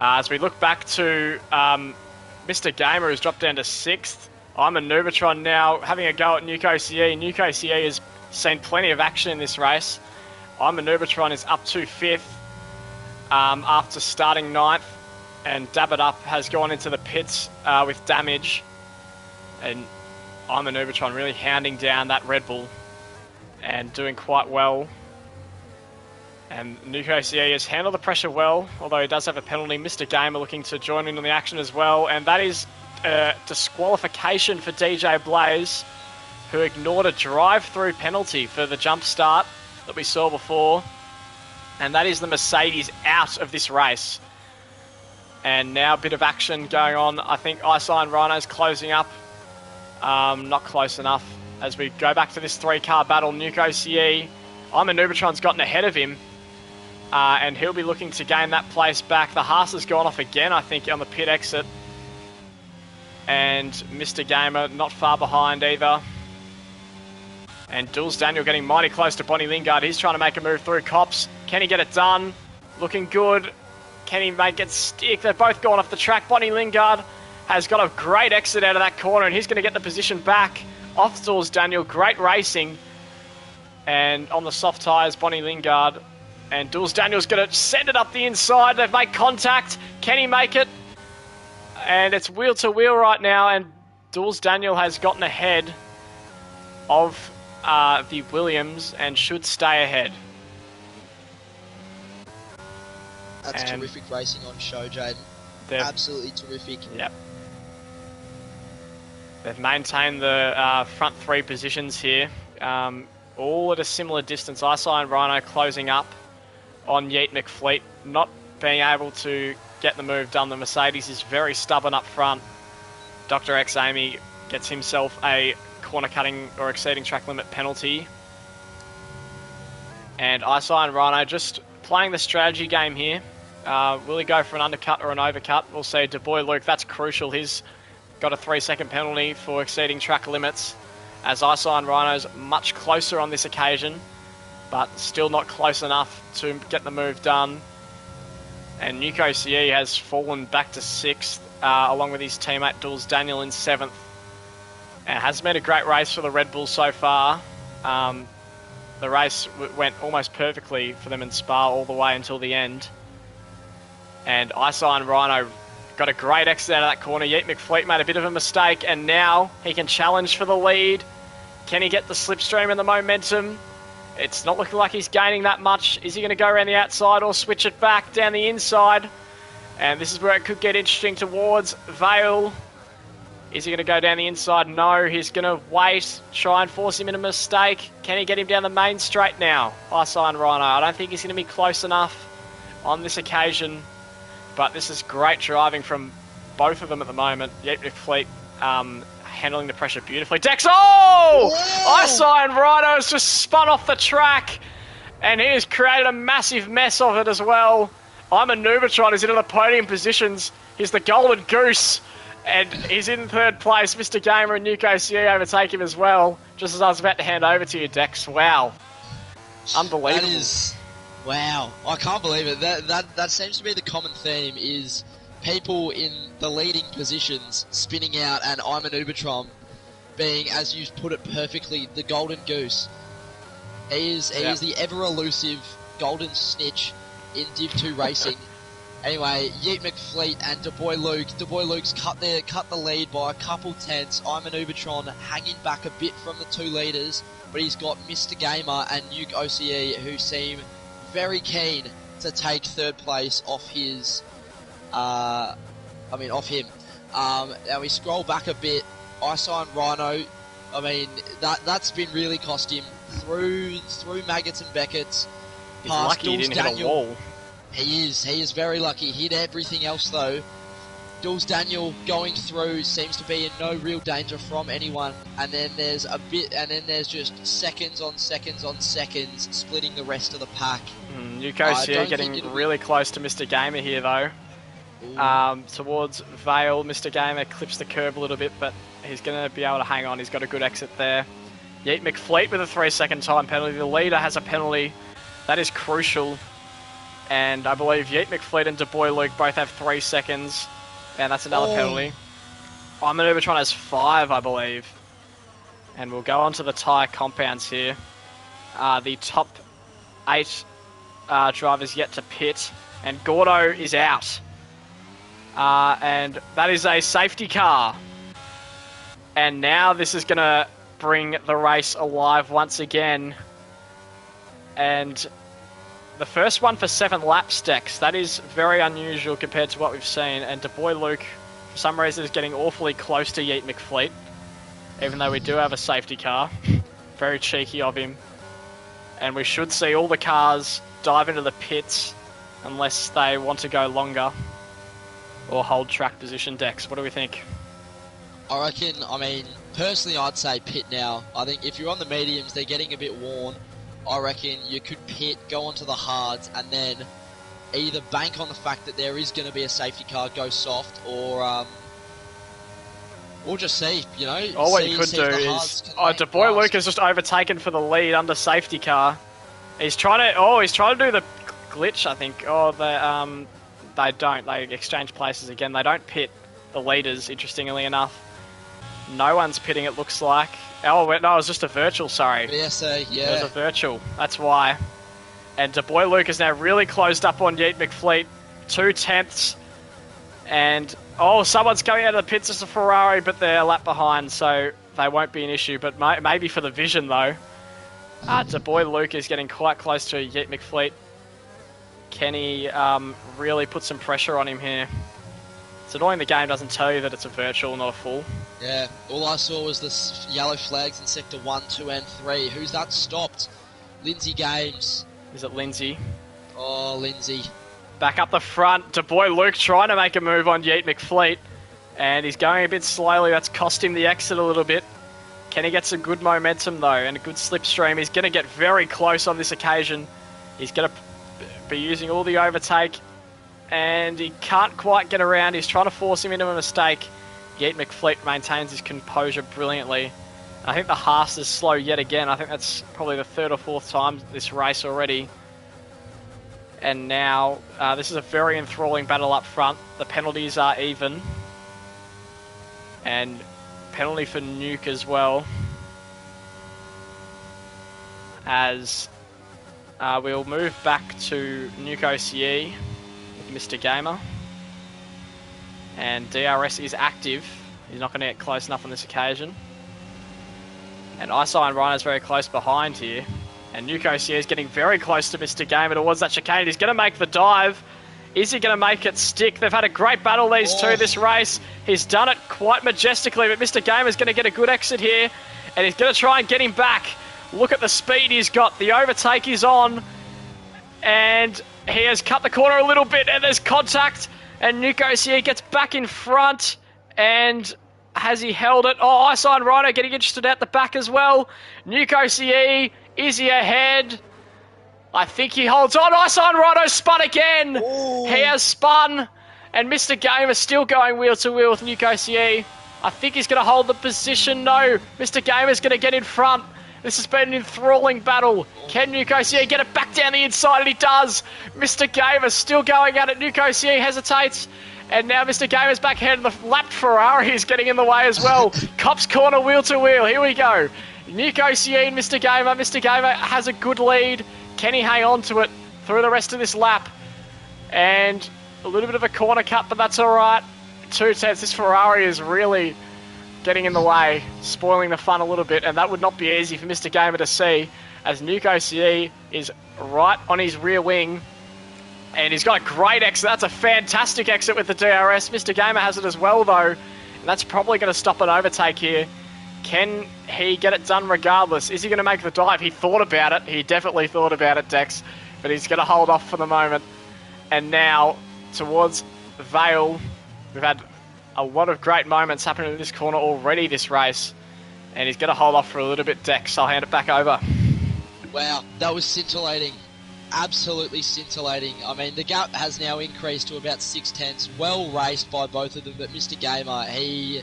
[SPEAKER 1] As we look back to Mr. Gamer, who's dropped down to 6th. I'm a Nubatron now, having a go at Nuco CE. Nuco CE has seen plenty of action in this race. I'm a Nubatron is up to 5th after starting 9th. And Dab It Up has gone into the pits with damage. And I'm a Nubatron really hounding down that Red Bull and doing quite well. And Nuco CE has handled the pressure well, although he does have a penalty. Mr. Gamer looking to join in on the action as well. And that is a disqualification for DJ Blaze, who ignored a drive-through penalty for the jump start that we saw before. And that is the Mercedes out of this race. And now a bit of action going on. I think ISO and Rhino's closing up. Not close enough. As we go back to this 3-car battle, Nuco CE. I'm a Nubatron's gotten ahead of him. And he'll be looking to gain that place back. The Haas has gone off again, I think, on the pit exit. And Mr. Gamer not far behind either. And Jules Daniel getting mighty close to Bonnie Lingard. He's trying to make a move through Cops. Can he get it done? Looking good. Can he make it stick? They've both gone off the track. Bonnie Lingard has got a great exit out of that corner, and he's going to get the position back off Jules Daniel. Great racing. And on the soft tyres, Bonnie Lingard. And Jules Daniel's going to send it up the inside. They've made contact. Can he make it? And it's wheel to wheel right now. And Jules Daniel has gotten ahead of the Williams and should stay ahead.
[SPEAKER 2] That's terrific racing on show, Jaden. Absolutely terrific.
[SPEAKER 1] Yep. They've maintained the front 3 positions here. All at a similar distance. ISO and Rhino closing up on Yeet McFleet, not being able to get the move done. The Mercedes is very stubborn up front. Dr. X Amy gets himself a corner cutting or exceeding track limit penalty. And ISO and Rhino just playing the strategy game here. Will he go for an undercut or an overcut? We'll see. DeBoy Luke, that's crucial. He's got a 3-second penalty for exceeding track limits. As ISO and Rhino's much closer on this occasion, but still not close enough to get the move done. And Nuco CE has fallen back to 6th, along with his teammate Jules Daniel in 7th. And has made a great race for the Red Bull so far. The race went almost perfectly for them in Spa all the way until the end. And ISO and Rhino got a great exit out of that corner. Yeet McFleet made a bit of a mistake, and now he can challenge for the lead. Can he get the slipstream and the momentum? It's not looking like he's gaining that much. Is he going to go around the outside or switch it back down the inside? And this is where it could get interesting towards Vale. Is he going to go down the inside? No, he's going to wait, try and force him in a mistake. Can he get him down the main straight now? Iceland Rhino. I don't think he's going to be close enough on this occasion. But this is great driving from both of them at the moment. Yeet McFleet handling the pressure beautifully. Dex, Iceland Rhino's just spun off the track. And he has created a massive mess of it as well. I'm a Nubatron. He's into the podium positions. He's the golden goose. And he's in third place. Mr. Gamer and Nuke OCE overtake him as well. Just as I was about to hand over to you, Dex. Wow. Unbelievable.
[SPEAKER 2] That is... Wow. I can't believe it. That seems to be the common theme, is people in the leading positions spinning out, and I'm an Ubertron being, as you put it perfectly, the golden goose. He is the ever-elusive golden snitch in Div 2 racing. Anyway, Yeet McFleet and DeBoy Luke. DeBoy Luke's cut the lead by a couple tenths. I'm an Ubertron hanging back a bit from the 2 leaders, but he's got Mr. Gamer and Nuke OCE, who seem very keen to take third place off his... off him. Now we scroll back a bit. Iceland Rhino, I mean, that's been really cost him. Through Maggots and Beckett's.
[SPEAKER 1] He's lucky he didn't hit a wall.
[SPEAKER 2] He is very lucky. He hit everything else though. Dulles Daniel going through seems to be in no real danger from anyone, and then there's just seconds on seconds on seconds splitting the rest of the pack.
[SPEAKER 1] Nuko's here getting really close to Mr. Gamer here though. Towards Vale, Mr. Gamer clips the curb a little bit, but he's going to be able to hang on. He's got a good exit there. Yeet McFleet with a 3-second time penalty. The leader has a penalty. That is crucial. And I believe Yeet McFleet and DeBoy Luke both have 3 seconds. And that's another penalty. I'm an Ubertron has 5, I believe. And we'll go on to the tyre compounds here. The top 8 drivers yet to pit. And Gordo is out. And that is a safety car. And now this is going to bring the race alive once again. And... the first one for 7 laps, Dex. That is very unusual compared to what we've seen. And DeBoy Luke, for some reason, is getting awfully close to Yeet McFleet. Even though we do have a safety car. Very cheeky of him. And we should see all the cars dive into the pits unless they want to go longer or hold track position. Dex, what do we think?
[SPEAKER 2] I reckon, personally I'd say pit now. I think if you're on the mediums, they're getting a bit worn. I reckon you could pit, go onto the hards, and then either bank on the fact that there is going to be a safety car, go soft, or just see, you know.
[SPEAKER 1] What you could do is... DeBoy Luke has just overtaken for the lead under safety car. He's trying to do the glitch, I think. They don't. They exchange places again. They don't pit the leaders, interestingly enough. No one's pitting, it looks like. Oh, no, it was just a virtual, sorry.
[SPEAKER 2] VSA, yeah.
[SPEAKER 1] It was a virtual, that's why. And DeBoy Luke is now really closed up on Yeet McFleet. 2 tenths. And, someone's coming out of the pits. It's a Ferrari, but they're a lap behind, so they won't be an issue. But maybe for the vision, though. DeBoy Luke is getting quite close to Yeet McFleet. Can he really put some pressure on him here? It's annoying the game doesn't tell you that it's a virtual, not a full.
[SPEAKER 2] Yeah, all I saw was the yellow flags in Sector 1, 2 and 3. Who's that stopped? Lindsay Games.
[SPEAKER 1] Is it Lindsay?
[SPEAKER 2] Oh, Lindsay.
[SPEAKER 1] Back up the front. DeBoy Luke trying to make a move on Yeet McFleet. And he's going a bit slowly. That's cost him the exit a little bit. Can he get some good momentum, though, and a good slipstream? He's going to get very close on this occasion. He's going to be using all the overtake. And he can't quite get around. He's trying to force him into a mistake. Yeet McFleet maintains his composure brilliantly. I think the Haas is slow yet again. I think that's probably the 3rd or 4th time this race already. And now, this is a very enthralling battle up front. The penalties are even. And penalty for Nuke as well. As we'll move back to Nuke OCE with Mr. Gamer. And DRS is active. He's not going to get close enough on this occasion. And Isai and Rhino's very close behind here. And Nuke OCE is getting very close to Mr. Gamer towards that chicane. He's going to make the dive. Is he going to make it stick? They've had a great battle, these two, this race. He's done it quite majestically, but Mr. Gamer's going to get a good exit here. And he's going to try and get him back. Look at the speed he's got. The overtake is on. And he has cut the corner a little bit, and there's contact. And Nuke OCE gets back in front. And has he held it? Oh, Isai and Rhino getting interested at the back as well. Nuke OCE, is he ahead? I think he holds on. Isai and Rhino spun again. Ooh. He has spun. And Mr. Gamer still going wheel to wheel with Nuke OCE. I think he's going to hold the position. No, Mr. Gamer's going to get in front. This has been an enthralling battle. Can Nuke OCE get it back down the inside? And he does. Mr. Gamer still going at it. Nuke OCE hesitates. And now Mr. Gamer's back ahead. The lapped Ferrari is getting in the way as well. Cops corner wheel to wheel. Here we go. Nuke OCE and Mr. Gamer. Mr. Gamer has a good lead. Can he hang on to it through the rest of this lap? And a little bit of a corner cut, but that's all right. 2/10. This Ferrari is really getting in the way, spoiling the fun a little bit, and that would not be easy for Mr. Gamer to see, as Nuke OCE is right on his rear wing, and he's got a great exit. That's a fantastic exit with the DRS. Mr. Gamer has it as well, though, and that's probably going to stop an overtake here. Can he get it done regardless? Is he going to make the dive? He thought about it. He definitely thought about it, Dex, but he's going to hold off for the moment. And now, towards Vale, we've had a lot of great moments happening in this corner already this race, and he's going to hold off for a little bit, Dex. I'll hand it back over.
[SPEAKER 2] Wow, that was scintillating. Absolutely scintillating. I mean, the gap has now increased to about 6/10. Well raced by both of them, but Mr. Gamer, he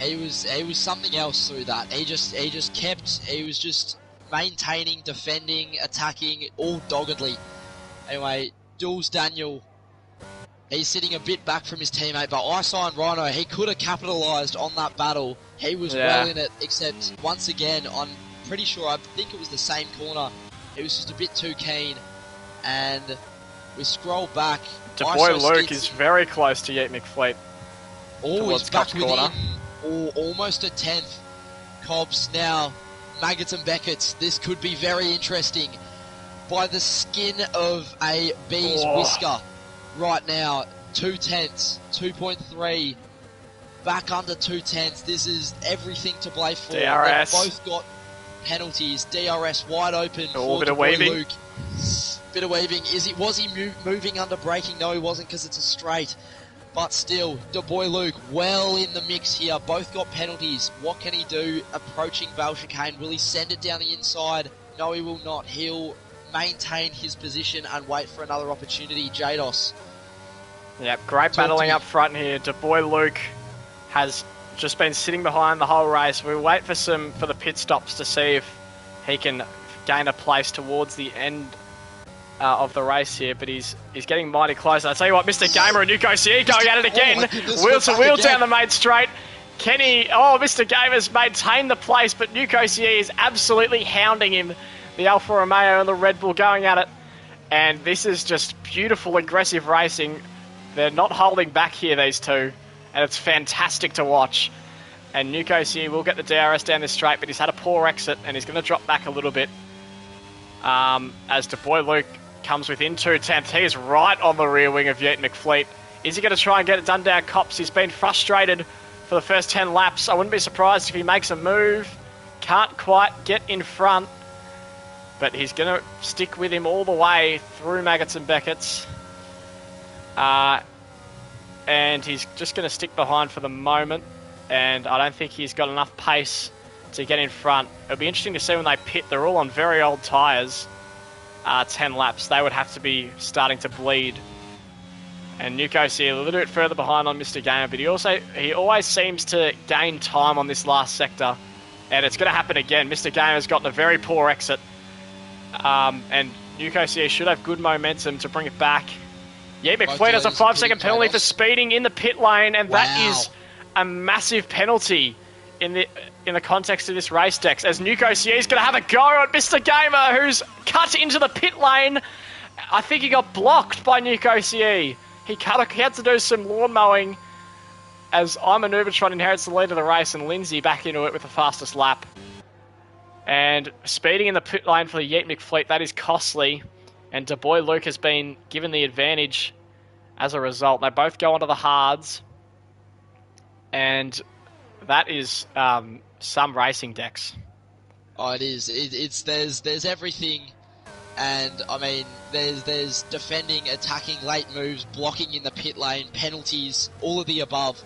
[SPEAKER 2] was something else through that. He was just maintaining, defending, attacking, all doggedly. Anyway, Jules Daniel, he's sitting a bit back from his teammate, but Isai and Rhino, he could have capitalised on that battle. He was well in it, except once again, I'm pretty sure, I think it was the same corner. He was just a bit too keen, and we scroll back.
[SPEAKER 1] Boy Luke is very close to Yeet McFleet.
[SPEAKER 2] Oh, he's back within almost a 10th. Cobbs now, Maggots and Beckett's. This could be very interesting. By the skin of a bee's whisker. Right now, 2/10, 2.3, back under 2/10. This is everything to play for.
[SPEAKER 1] DRS.
[SPEAKER 2] They've both got penalties. DRS wide open for
[SPEAKER 1] bit of weaving.
[SPEAKER 2] Luke. Bit of weaving. Was he moving under braking? No, he wasn't, because it's a straight. But still, the boy Luke well in the mix here. Both got penalties. What can he do? Approaching Val Chicane. Will he send it down the inside? No, he will not. He'll maintain his position and wait for another opportunity. Jados.
[SPEAKER 1] Yep, great battling up front here. Boy Luke has just been sitting behind the whole race. We'll wait for the pit stops to see if he can gain a place towards the end of the race here, but he's getting mighty close. I tell you what, Mr. Gamer and Nuke OCE going at it again. Wheel to wheel down the main straight. Kenny, Mr. Gamer's maintained the place, but Nuke OCE is absolutely hounding him. The Alfa Romeo and the Red Bull going at it. And this is just beautiful, aggressive racing. They're not holding back here, these two. And it's fantastic to watch. And Nuke OCE will get the DRS down this straight, but he's had a poor exit, and he's going to drop back a little bit. As Boy Luke comes within 2/10. He is right on the rear wing of Yeet McFleet. Is he going to try and get it done down Cops? He's been frustrated for the first 10 laps. I wouldn't be surprised if he makes a move. Can't quite get in front. But he's going to stick with him all the way through Maggots and Beckett's. And he's just going to stick behind for the moment. And I don't think he's got enough pace to get in front. It'll be interesting to see when they pit. They're all on very old tyres. 10 laps. They would have to be starting to bleed. And Nuke OCE a little bit further behind on Mr. Gamer. But he always seems to gain time on this last sector. And it's going to happen again. Mr. Gamer's gotten a very poor exit. And Nuke OCE should have good momentum to bring it back. Yeah, McFleet has a 5-second penalty for speeding in the pit lane, and that is a massive penalty in the context of this race, Dex. As Nuke OCE is going to have a go at Mr. Gamer, who's cut into the pit lane. I think he got blocked by Nuke OCE. He had to do some lawn mowing as I'm a Nubatron inherits the lead of the race and Lindsay back into it with the fastest lap. And speeding in the pit lane for the Yeet McFleet, that is costly. And Du Bois Luke has been given the advantage as a result. They both go onto the hards. And that is some racing, Dex.
[SPEAKER 2] Oh, it is. There's everything. And, I mean, there's defending, attacking, late moves, blocking in the pit lane, penalties, all of the above.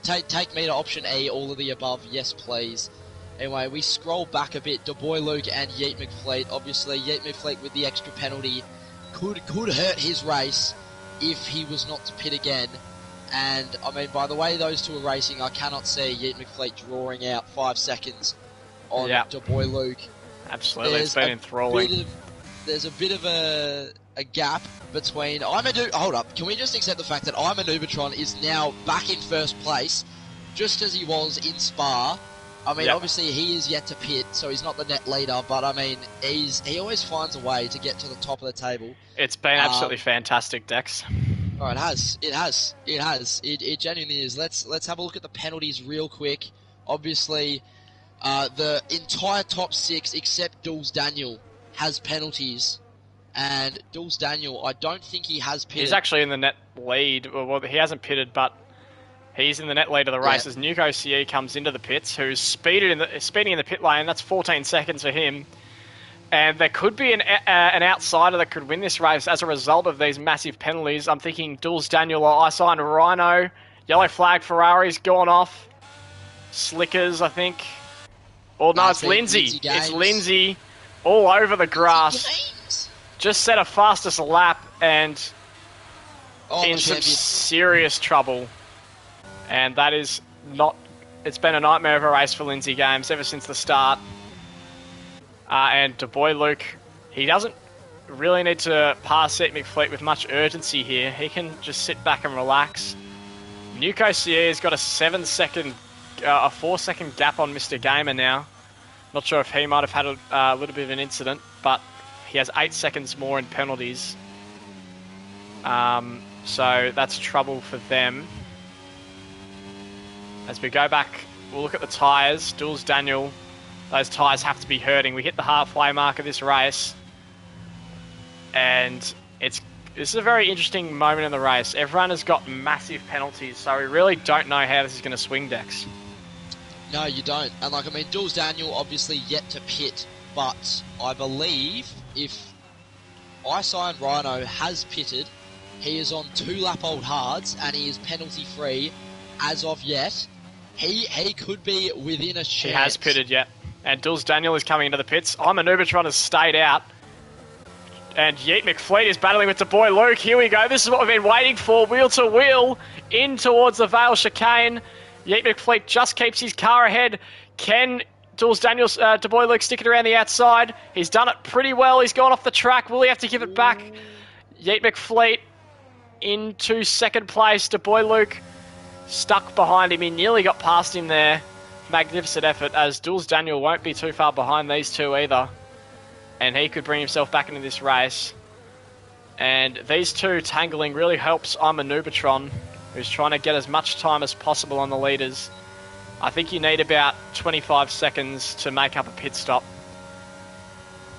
[SPEAKER 2] Take me to option E, all of the above, yes please. Anyway, we scroll back a bit. Du Bois Luke and Yeet McFleet. Obviously, Yeet McFleet with the extra penalty could hurt his race if he was not to pit again. And, I mean, by the way those two are racing, I cannot see Yeet McFleet drawing out 5 seconds on Du Bois Luke.
[SPEAKER 1] Absolutely, it's been enthralling.
[SPEAKER 2] There's a bit of a gap between... Hold up, can we just accept the fact that I'm a Nubatron is now back in first place, just as he was in Spa? I mean, obviously he is yet to pit, so he's not the net leader, but I mean, he always finds a way to get to the top of the table.
[SPEAKER 1] It's been absolutely fantastic, Dex.
[SPEAKER 2] Oh, it has. It genuinely is. Let's have a look at the penalties real quick. Obviously, the entire top 6, except Jules Daniel, has penalties, and Jules Daniel, I don't think he has pitted.
[SPEAKER 1] He's actually in the net lead. Well, he hasn't pitted, but he's in the net lead of the race as Oceania comes into the pits, who's speeding in the pit lane. That's 14 seconds for him. And there could be an outsider that could win this race as a result of these massive penalties. I'm thinking Jules Daniel or Isign Rhino. Yellow flag Ferrari's gone off. Slickers, I think. Or no, it's Lindsay. It's Lindsay. All over the grass. Just set a fastest lap and in some serious trouble. And that is not... It's been a nightmare of a race for Lindsay Games ever since the start. And Du Bois Luke, he doesn't really need to pass Yeet McFleet with much urgency here. He can just sit back and relax. Oceania's got a 4-second gap on Mr. Gamer now. Not sure if he might have had a little bit of an incident, but he has 8 seconds more in penalties. So that's trouble for them. As we go back, we'll look at the tyres. Jules Daniel, those tyres have to be hurting. We hit the halfway mark of this race. And this is a very interesting moment in the race. Everyone has got massive penalties, so we really don't know how this is going to swing, Dex.
[SPEAKER 2] No, you don't. And like, I mean, Jules Daniel obviously yet to pit, but I believe if Isign Rhino has pitted, he is on 2-lap-old hards and he is penalty-free as of yet. He could be within a chance.
[SPEAKER 1] He has pitted yet. And Jules Daniel is coming into the pits. I'm a Nubatron has stayed out. And Yeet McFleet is battling with Du Bois Luke. Here we go. This is what we've been waiting for. Wheel to wheel in towards the Vale chicane. Yeet McFleet just keeps his car ahead. Can Jules Daniels, Du Bois Luke stick it around the outside? He's done it pretty well. He's gone off the track. Will he have to give it back? Yeet McFleet into second place. Du Bois Luke stuck behind him. He nearly got past him there. Magnificent effort, as Jules Daniel won't be too far behind these two either. And he could bring himself back into this race. And these two tangling really helps I'm a Nubatron, who's trying to get as much time as possible on the leaders. I think you need about 25 seconds to make up a pit stop.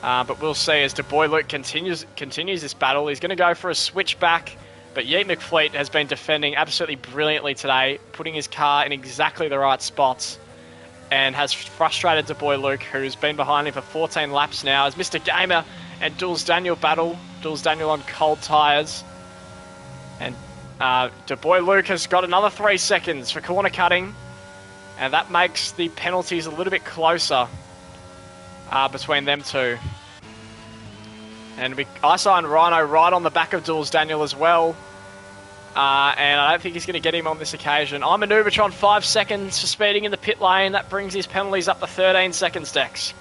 [SPEAKER 1] But we'll see as Du Bois Luke continues this battle. He's going to go for a switchback, but Yeet McFleet has been defending absolutely brilliantly today, putting his car in exactly the right spots, and has frustrated Du Bois Luke, who's been behind him for 14 laps now, as Mr. Gamer and Jules Daniel battle. Jules Daniel on cold tyres. And Du Bois Luke has got another 3 seconds for corner cutting, and that makes the penalties a little bit closer between them two. And Isign Rhino right on the back of Jules Daniel as well. And I don't think he's going to get him on this occasion. I'm a Nubatron, 5 seconds for speeding in the pit lane. That brings his penalties up to 13 seconds, Dex.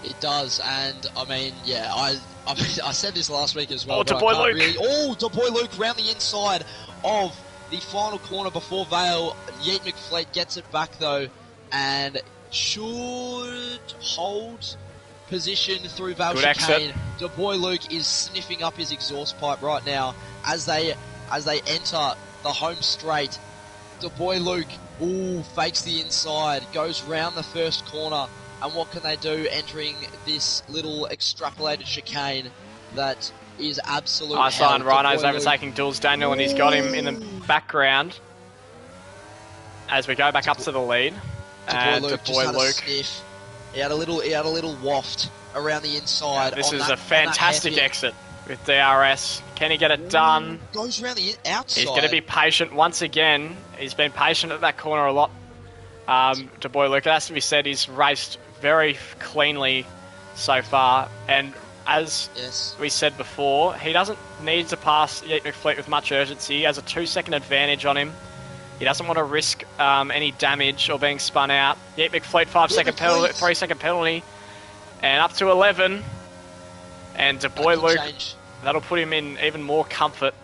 [SPEAKER 2] It does, and I mean, yeah, I said this last week as well.
[SPEAKER 1] Oh, Du Bois Luke.
[SPEAKER 2] Du Bois Luke round the inside of the final corner before Vale. Yeet McFleet gets it back though, and should hold position through Vale chicane. Du Bois Luke is sniffing up his exhaust pipe right now as they enter the home straight. the boy Luke, fakes the inside, goes round the first corner, and what can they do entering this little extrapolated chicane that is absolute hell?
[SPEAKER 1] Iceland Rhino's overtaking Jules Daniel, and he's got him in the background as we go back up to the lead. And
[SPEAKER 2] De Boy Luke. He had a little waft around the inside.
[SPEAKER 1] This is a fantastic exit with DRS. Can he get it done?
[SPEAKER 2] Goes around the outside.
[SPEAKER 1] He's going to be patient once again. He's been patient at that corner a lot. De Boy Luke, it has to be said, he's raced very cleanly so far. And as we said before, he doesn't need to pass Yeet McFleet with much urgency. He has a 2-second advantage on him. He doesn't want to risk any damage or being spun out. Yeet McFleet, 5-second penalty, 3-second penalty. And up to 11. And De Boy Luke, that'll put him in even more comfort.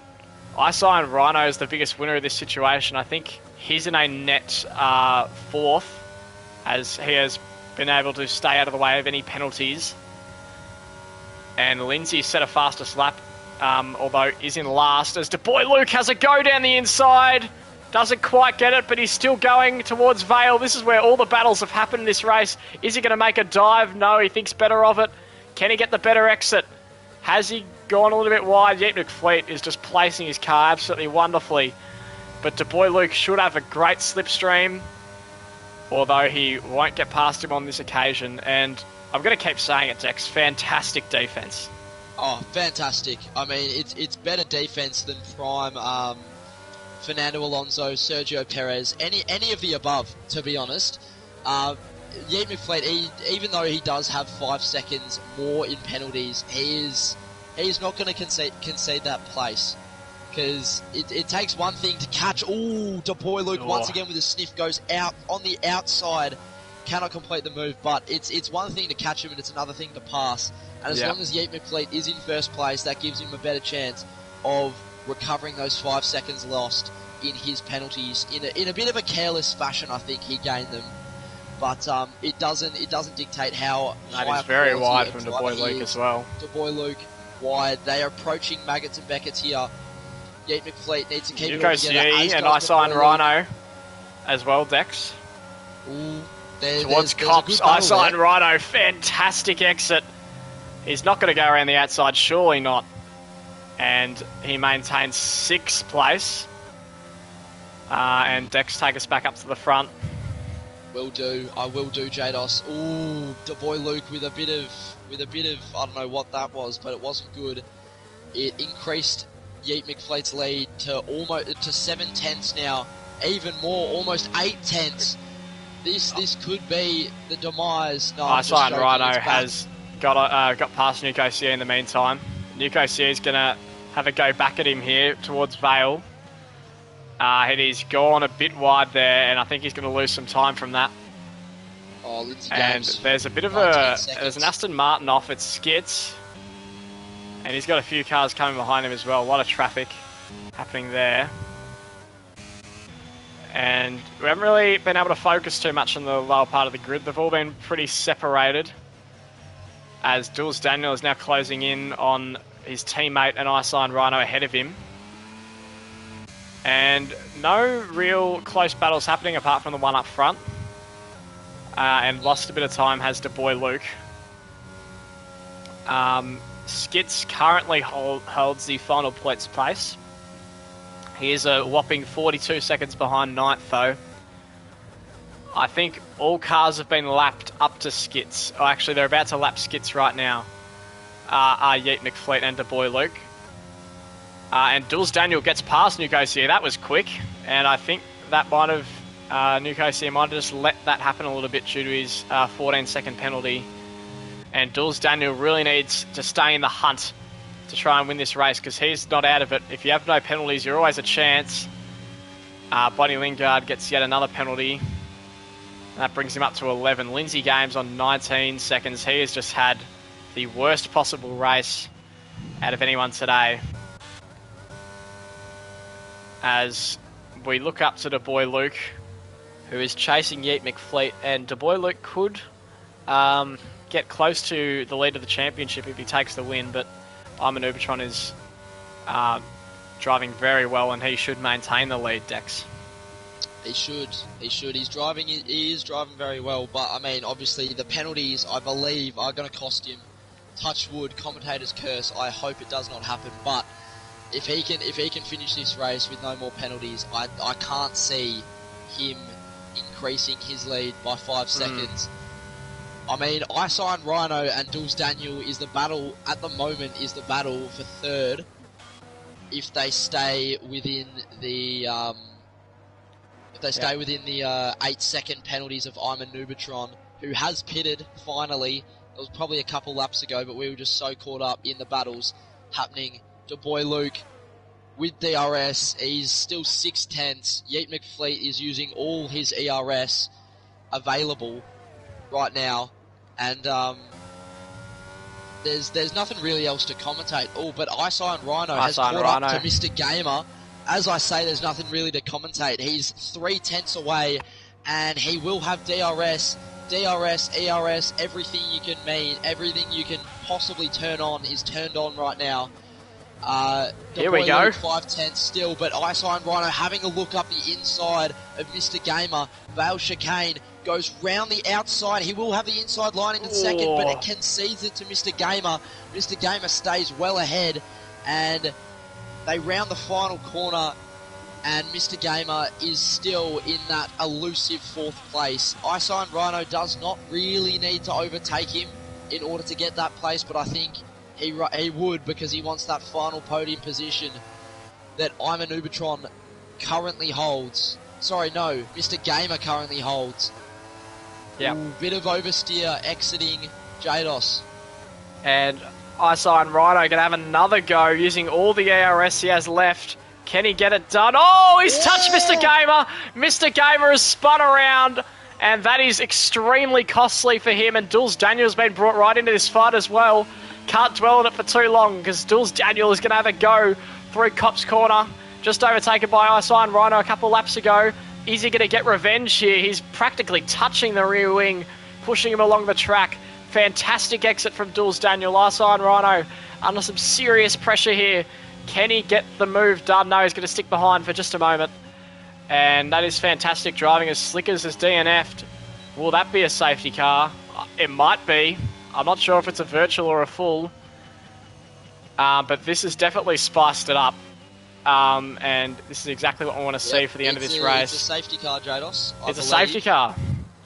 [SPEAKER 1] Iceland Rhino is the biggest winner of this situation. I think he's in a net 4th, as he has been able to stay out of the way of any penalties. And Lindsay set a fastest lap, although is in last, as De Boy Luke has a go down the inside. Doesn't quite get it, but he's still going towards Vale. This is where all the battles have happened in this race. Is he going to make a dive? No, he thinks better of it. Can he get the better exit? Has he gone a little bit wide? Yeet McFleet is just placing his car absolutely wonderfully. But De Boy Luke should have a great slipstream, although he won't get past him on this occasion. And I'm going to keep saying it, Dex. Fantastic defense.
[SPEAKER 2] Oh, fantastic. I mean, it's better defense than prime Fernando Alonso, Sergio Perez, any of the above, to be honest. Yeet McFleet, even though he does have 5 seconds more in penalties, he's not going to concede that place. Because it takes one thing to catch. De Boy Luke once again with a sniff goes out on the outside. Cannot complete the move, but it's one thing to catch him and it's another thing to pass. And as long as Yeet McFleet is in first place, that gives him a better chance of recovering those 5 seconds lost in his penalties in a bit of a careless fashion. I think he gained them, but it doesn't dictate how.
[SPEAKER 1] That is very wide from De Boy Luke as well.
[SPEAKER 2] De Boy Luke wide. They are approaching Maggots and Beckett's here. Yeet McFleet needs to keep it all together.
[SPEAKER 1] And Iceland Rhino as well, Dex. Towards Cops, Iceland Rhino, fantastic exit. He's not going to go around the outside, surely not. And he maintains 6th place. And Dex take us back up to the front.
[SPEAKER 2] Will do. I will do, Jados. De Boy Luke with a bit of I don't know what that was, but it wasn't good. It increased Yeet McFleet's lead to 7 tenths now, even more, almost 8 tenths. This could be the demise. No,
[SPEAKER 1] Iceland Rhino has got past Nico Sier in the meantime. Nico Sier is going to have a go back at him here towards Vale. And he's gone a bit wide there, and I think he's going to lose some time from that.
[SPEAKER 2] Lindsay
[SPEAKER 1] and
[SPEAKER 2] Games,
[SPEAKER 1] there's a bit of there's an Aston Martin off at Skits, and he's got a few cars coming behind him as well. A lot of traffic happening there. And we haven't really been able to focus too much on the lower part of the grid. They've all been pretty separated, as Jules Daniel is now closing in on his teammate and Iceland Rhino ahead of him. And no real close battles happening apart from the one up front. And lost a bit of time has De Boy Luke. Skits currently holds the final points place. He is a whopping 42 seconds behind 9th though. I think all cars have been lapped up to Skits. Oh, actually, they're about to lap Skits right now. Are Yeet McFleet and De Boy Luke. And Jules Daniel gets past Nico Sier. That was quick. And I think that might have... Nico Sier might have just let that happen a little bit due to his 14-second penalty. And Jules Daniel really needs to stay in the hunt to try and win this race, because he's not out of it. If you have no penalties, you're always a chance. Bonnie Lingard gets yet another penalty. And that brings him up to 11. Lindsay Games on 19 seconds. He has just had the worst possible race out of anyone today. As we look up to De Boy Luke, who is chasing Yeet McFleet, and De Boy Luke could get close to the lead of the championship if he takes the win, but Iman Ubertron is driving very well, and he should maintain the lead, Dex.
[SPEAKER 2] He should. He should. He's driving. He is driving very well. But I mean, obviously, the penalties, I believe, are going to cost him. Touch wood, commentator's curse. I hope it does not happen. But if he can finish this race with no more penalties, I can't see him increasing his lead by 5 seconds. I mean, Isign Rhino and Jules Daniel is the battle at the moment. Is the battle for third if they stay within the. If they stay within the 8-second penalties of Iman Nubatron, who has pitted finally. It was probably a couple laps ago, but we were just so caught up in the battles happening. The boy Luke with DRS, he's still 6/10. Yeet McFleet is using all his ERS available right now, and there's nothing really else to commentate. Oh, but Isign Rhino has caught up to Mr. Gamer. As I say, there's nothing really to commentate. He's 3/10 away, and he will have DRS, ERS, everything you can possibly turn on is turned on right now.
[SPEAKER 1] Here we go.
[SPEAKER 2] 5/10 still, but Isign Rhino having a look up the inside of Mr. Gamer. Vale Chicane goes round the outside. He will have the inside line in the second, but it concedes it to Mr. Gamer. Mr. Gamer stays well ahead, and they round the final corner, and Mr. Gamer is still in that elusive 4th place. Isign Rhino does not really need to overtake him in order to get that place, but I think he would, because he wants that final podium position that Iman Nubatron currently holds. Sorry, no, Mr. Gamer currently holds.
[SPEAKER 1] Yeah.
[SPEAKER 2] Bit of oversteer exiting Jados.
[SPEAKER 1] And Isign Rhino gonna have another go using all the ARS he has left. Can he get it done? Oh, he's touched Mr. Gamer. Mr. Gamer has spun around, and that is extremely costly for him. And Jules Daniel's been brought right into this fight as well. Can't dwell on it for too long, because Jules Daniel is going to have a go through Cop's Corner. Just overtaken by Isign Rhino a couple laps ago. Is he going to get revenge here? He's practically touching the rear wing, pushing him along the track. Fantastic exit from Jules Daniel. Isign Rhino under some serious pressure here. Can he get the move done? No, he's going to stick behind for just a moment. And that is fantastic driving. As Slickers has DNF'd. Will that be a safety car? It might be. I'm not sure if it's a virtual or a full. But this has definitely spiced it up. And this is exactly what we want to see for the end of this race.
[SPEAKER 2] It's a safety car, Jados.
[SPEAKER 1] It's a safety car.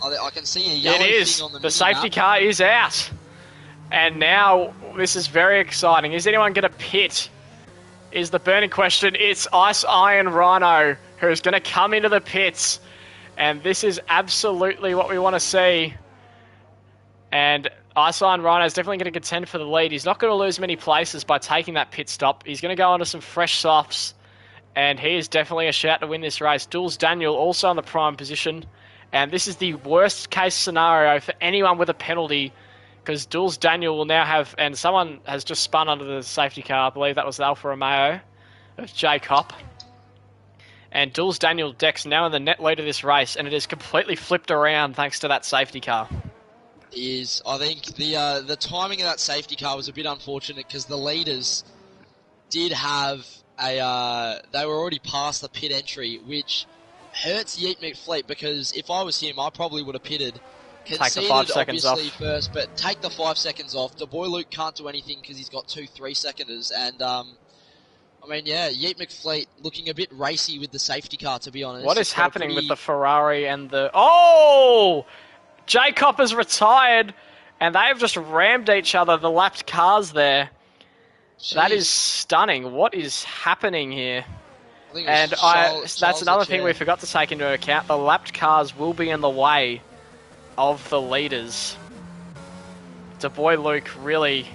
[SPEAKER 2] I can see a yellow thing on the
[SPEAKER 1] The safety car is out. And now, this is very exciting. Is anyone going to pit? Is the burning question. It's Isign Rhino who's going to come into the pits. And this is absolutely what we want to see. And Isign Rhino is definitely going to contend for the lead. He's not going to lose many places by taking that pit stop. He's going to go onto some fresh softs. And he is definitely a shout to win this race. Jules Daniel also in the prime position. And this is the worst case scenario for anyone with a penalty, because Jules Daniel will now have, and someone has just spun under the safety car. I believe that was the Alfa Romeo of Jacob. And Jules Daniel Dex now in the net lead of this race, and it is completely flipped around thanks to that safety car.
[SPEAKER 2] I think the timing of that safety car was a bit unfortunate, because the leaders did have they were already past the pit entry, which hurts Yeet McFleet, because if I was him, I probably would have pitted.
[SPEAKER 1] Take the 5 seconds off
[SPEAKER 2] first, but take the 5 seconds off. The boy Luke can't do anything because he's got 2 3-seconders, and I mean, yeah, Yeet McFleet looking a bit racy with the safety car, to be honest.
[SPEAKER 1] What is happening with the Ferrari and the... Oh! Jacob has retired, and they've just rammed each other, the lapped cars there. Jeez. That is stunning. What is happening here? And that's another thing we forgot to take into account. The lapped cars will be in the way of the leaders. The boy Luke really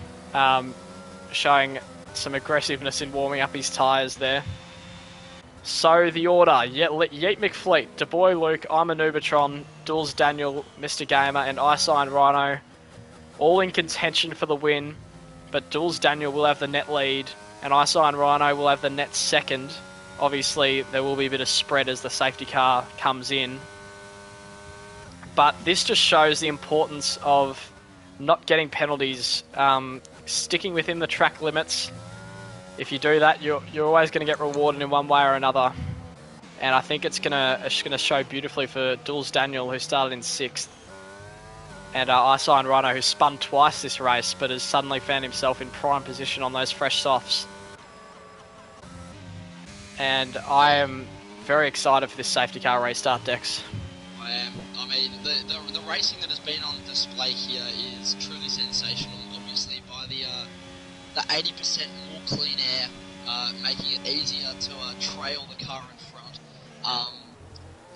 [SPEAKER 1] showing some aggressiveness in warming up his tyres there. So the order, Yeet McFleet, Du Bois Luke, Iman Nubatron, Jules Daniel, Mr. Gamer, and Isign Rhino, all in contention for the win, but Jules Daniel will have the net lead, and Isign Rhino will have the net second. Obviously, there will be a bit of spread as the safety car comes in. But this just shows the importance of not getting penalties, sticking within the track limits. If you do that, you're always going to get rewarded in one way or another. And I think it's gonna show beautifully for Dulles Daniel, who started in 6th. And Iron Rhino, who spun twice this race, but has suddenly found himself in prime position on those fresh softs. And I am very excited for this safety car restart, Dex.
[SPEAKER 2] I am. I mean, the racing that has been on display here is truly sensational. Obviously, by the 80% more clean air, making it easier to trail the car in front.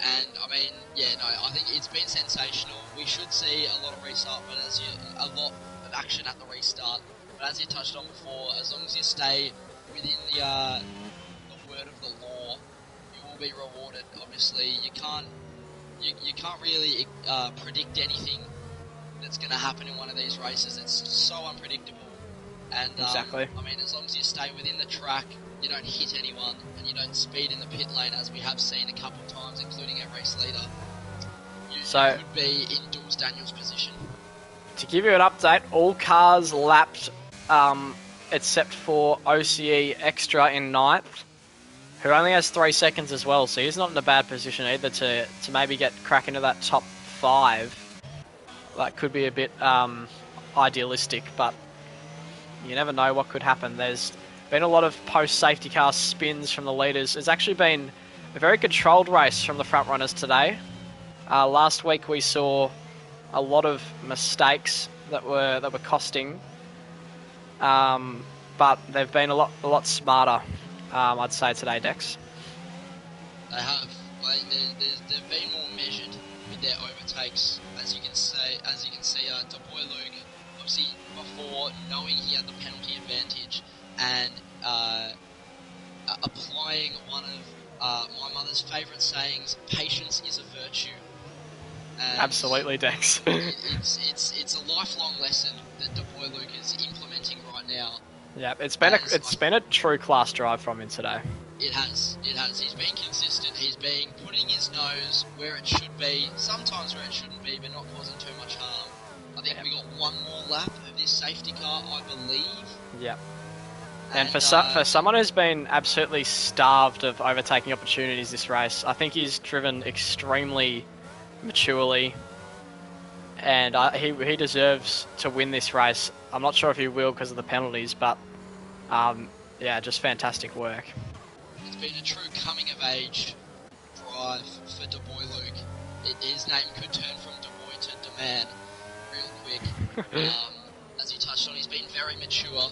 [SPEAKER 2] And I mean, yeah, no, I think it's been sensational. We should see a lot of restart, but a lot of action at the restart. But as you touched on before, as long as you stay within the word of the law, you will be rewarded. Obviously, you can't really predict anything that's going to happen in one of these races. It's so unpredictable. And
[SPEAKER 1] exactly.
[SPEAKER 2] I mean, as long as you stay within the track, you don't hit anyone, and you don't speed in the pit lane, as we have seen a couple of times, including our race leader, you could be in Dulles Daniel's position.
[SPEAKER 1] To give you an update, all cars lapped except for OCE Extra in 9th, who only has 3 seconds as well, so he's not in a bad position either to maybe get crack into that top 5. That could be a bit idealistic, but you never know what could happen. There's been a lot of post-safety car spins from the leaders. It's actually been a very controlled race from the front runners today. Last week we saw a lot of mistakes that were costing, but they've been a lot smarter, I'd say today, Dex.
[SPEAKER 2] They have. They've been more measured with their overtakes, as you can see. Boy Luke, obviously before knowing he had the penalty advantage and applying one of my mother's favourite sayings, "Patience is a virtue." And
[SPEAKER 1] absolutely, Dex.
[SPEAKER 2] it's a lifelong lesson that Boy Luke is implementing right now.
[SPEAKER 1] Yeah, it's been a true class drive from him today.
[SPEAKER 2] It has. He's been consistent. He's been putting his nose where it should be, sometimes where it shouldn't be, but not causing too much harm. I think we got one more lap of this safety car, I believe.
[SPEAKER 1] Yep. And for someone who's been absolutely starved of overtaking opportunities this race, I think he's driven extremely maturely, and he deserves to win this race. I'm not sure if he will because of the penalties, but yeah, just fantastic work.
[SPEAKER 2] It's been a true coming-of-age drive for Boy Luke. His name could turn from Boy to Demand real quick. As he touched on, he's been very mature,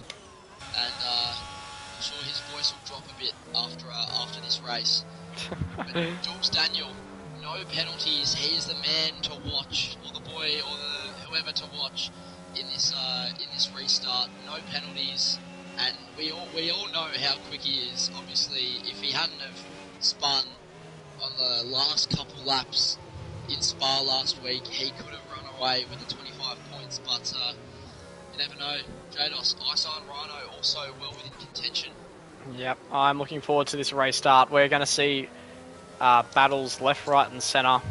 [SPEAKER 2] and I'm sure his voice will drop a bit after this race. But Dulles Daniel, no penalties. He is the man to watch, or the boy, or whoever to watch in this restart. No penalties, and we all know how quick he is. Obviously, if he hadn't have spun on the last couple laps in Spa last week, he could have run away with the 25 points. But you never know. Jados, Iron Rhino also well within contention. Yep,
[SPEAKER 1] I'm looking forward to this restart. We're going to see battles left, right, and centre.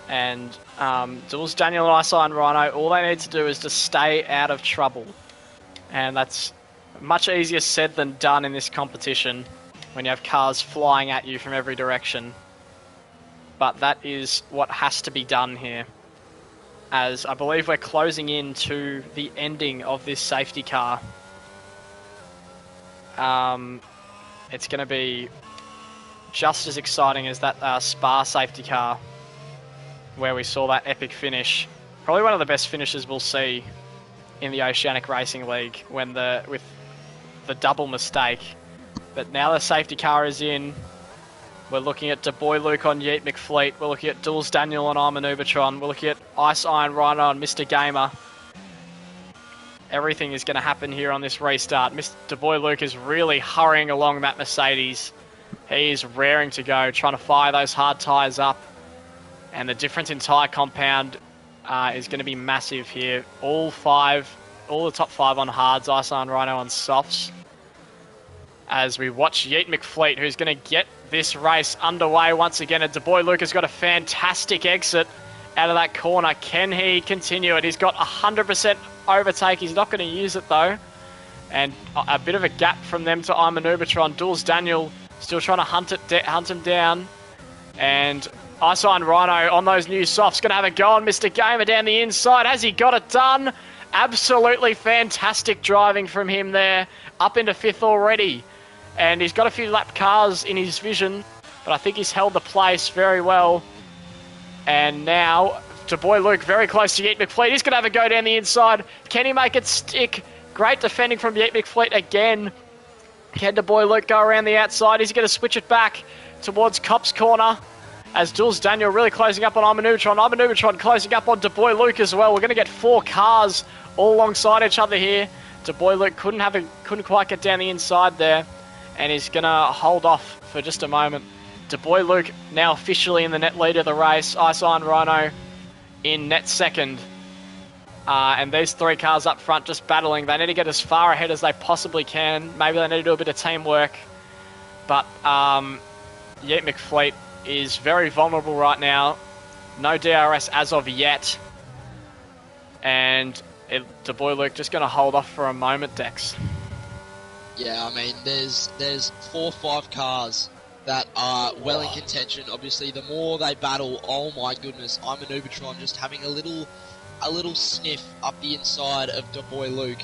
[SPEAKER 1] And Dulles Daniel and Iron Rhino, all they need to do is just stay out of trouble. And that's much easier said than done in this competition when you have cars flying at you from every direction. But that is what has to be done here, as I believe we're closing in to the ending of this safety car. It's going to be just as exciting as that Spa safety car, where we saw that epic finish. Probably one of the best finishes we'll see in the Oceanic Racing League with the double mistake. But now the safety car is in. We're looking at Boy Luke on Yeet McFleet. We're looking at Dulles Daniel on Armin Ubertron. We're looking at Iron Rhino on Mr. Gamer. Everything is going to happen here on this restart. Mr. Boy Luke is really hurrying along that Mercedes. He is raring to go, trying to fire those hard tyres up. And the difference in tyre compound is going to be massive here. All the top 5 on hards, Iron Rhino on softs. As we watch Yeet McFleet, who's going to get this race underway once again. And Boy Luke has got a fantastic exit out of that corner. Can he continue it? He's got 100% overtake. He's not going to use it though. And a bit of a gap from them to Iman Ubertron. Dulles Daniel Still trying to hunt him down. And Ice Iron Rhino on those new softs. Going to have a go on Mr. Gamer down the inside. Has he got it done? Absolutely fantastic driving from him there. Up into 5th already. And he's got a few lap cars in his vision. But I think he's held the place very well. And now, to Boy Luke, very close to Yeet McFleet. He's going to have a go down the inside. Can he make it stick? Great defending from Yeet McFleet again. Can the Boy Luke go around the outside? Is he going to switch it back towards Cop's corner? As Jules Daniel really closing up on Imanubitron. Imanubitron closing up on DeBoy Luke as well. We're going to get 4 cars all alongside each other here. DeBoy Luke couldn't quite get down the inside there. And he's going to hold off for just a moment. DeBoy Luke now officially in the net lead of the race. Ice Iron Rhino in net second. And these 3 cars up front just battling. They need to get as far ahead as they possibly can. Maybe they need to do a bit of teamwork. But Yeet McFleet is very vulnerable right now. No DRS as of yet. And DeBoy Luke just going to hold off for a moment, Dex.
[SPEAKER 2] Yeah, I mean, there's 4 or 5 cars that are well in contention. Obviously, the more they battle, oh my goodness, Imanubitron just having a little sniff up the inside of DeBoy Luke.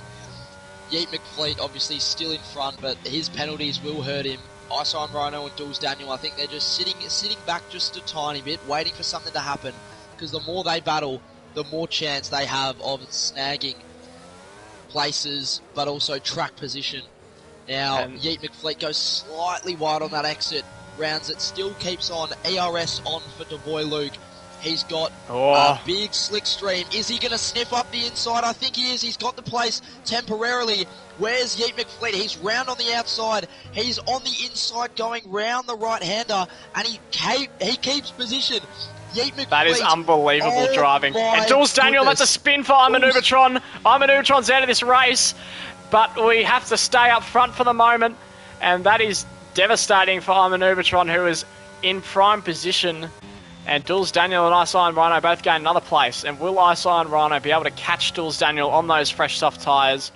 [SPEAKER 2] Yeet McFleet obviously still in front, but his penalties will hurt him. Ice Iron Rhino and Jules Daniel, I think they're just sitting back just a tiny bit, waiting for something to happen. Because the more they battle, the more chance they have of snagging places, but also track position. Now, Yeet McFleet goes slightly wide on that exit, rounds it, still keeps on. ERS on for DeBoy Luke. He's got a big slick stream. Is he going to sniff up the inside? I think he is. He's got the place temporarily. Where's Yeet McFleet? He's round on the outside. He's on the inside going round the right-hander, and he keeps position. Yeet McFleet.
[SPEAKER 1] That is unbelievable driving. And Jules Daniel, that's a spin for Imanubitron. Imanubitron's out of this race, but we have to stay up front for the moment, and that is devastating for Imanubitron, who is in prime position. And Jules Daniel and Ice Iron Rhino both gain another place. And will Ice Iron Rhino be able to catch Jules Daniel on those fresh soft tyres?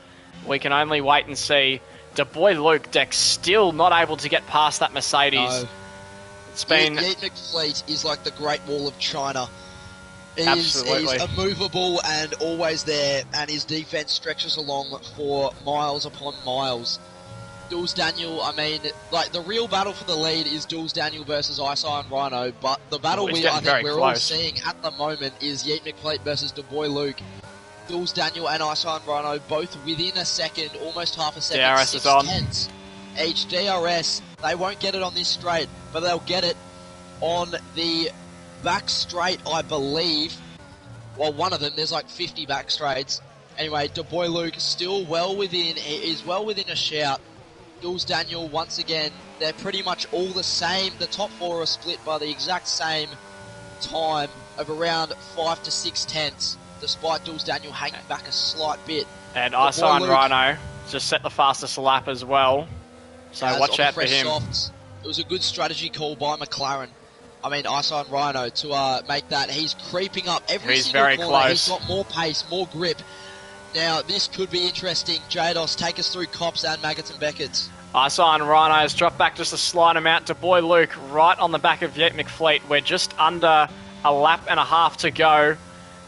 [SPEAKER 1] We can only wait and see. DeBoy Luke, Dex, still not able to get past that Mercedes.
[SPEAKER 2] No.
[SPEAKER 1] It's been...
[SPEAKER 2] Yeet McFleet is like the Great Wall of China. He's immovable and always there, and his defense stretches along for miles upon miles. Jules Daniel, I mean, like, the real battle for the lead is Jules Daniel versus Ice Iron Rhino, but the battle I think we're all seeing at the moment is Yeet McFleet versus DeBoy Luke. Jules Daniel and Ice Iron Rhino both within a second, almost half a second,
[SPEAKER 1] DRS is on.
[SPEAKER 2] tenths. Each DRS, they won't get it on this straight, but they'll get it on the back straight, I believe. Well, one of them, there's like 50 back straights. Anyway, DeBoy Luke still well within a shout. Jules Daniel, once again, they're pretty much all the same. The top 4 are split by the exact same time of around 5 to 6 tenths, despite Jules Daniel hanging back a slight bit.
[SPEAKER 1] And Ice Iron Rhino just set the fastest lap as well. So watch out for him. Softs,
[SPEAKER 2] it was a good strategy call by McLaren. I mean, Ice Iron Rhino to make that. He's creeping up every single corner. Close. He's got more pace, more grip. Now, this could be interesting. Jados, take us through Cops and Maggots and Beckett's.
[SPEAKER 1] Ice Iron Rhino has dropped back just a slight amount to Boy Luke, right on the back of Yeet McFleet. We're just under a lap and a half to go.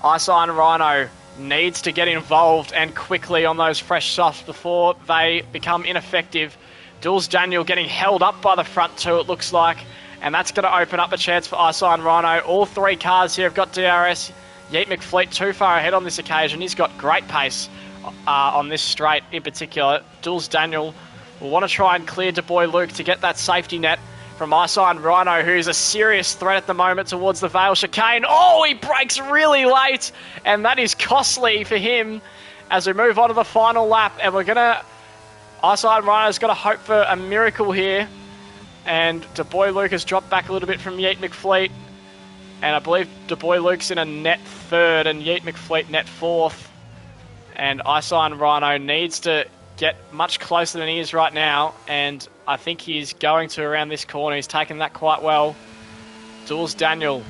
[SPEAKER 1] Ice Iron Rhino needs to get involved and quickly on those fresh softs before they become ineffective. Jules Daniel getting held up by the front two, it looks like. And that's going to open up a chance for Ice Iron Rhino. All 3 cars here have got DRS. Yeet McFleet too far ahead on this occasion. He's got great pace on this straight in particular. Jules Daniel will want to try and clear DeBoy Luke to get that safety net from Ice Iron Rhino, who's a serious threat at the moment towards the Vale chicane. Oh, he brakes really late, and that is costly for him as we move on to the final lap. And we're going to... Ice Iron Rhino's got to hope for a miracle here. And DeBoy Luke has dropped back a little bit from Yeet McFleet. And I believe DeBoy Luke's in a net 3rd and Yeet McFleet net 4th. And Ice Iron Rhino needs to get much closer than he is right now. And I think he's going to around this corner. He's taken that quite well. Jules Daniel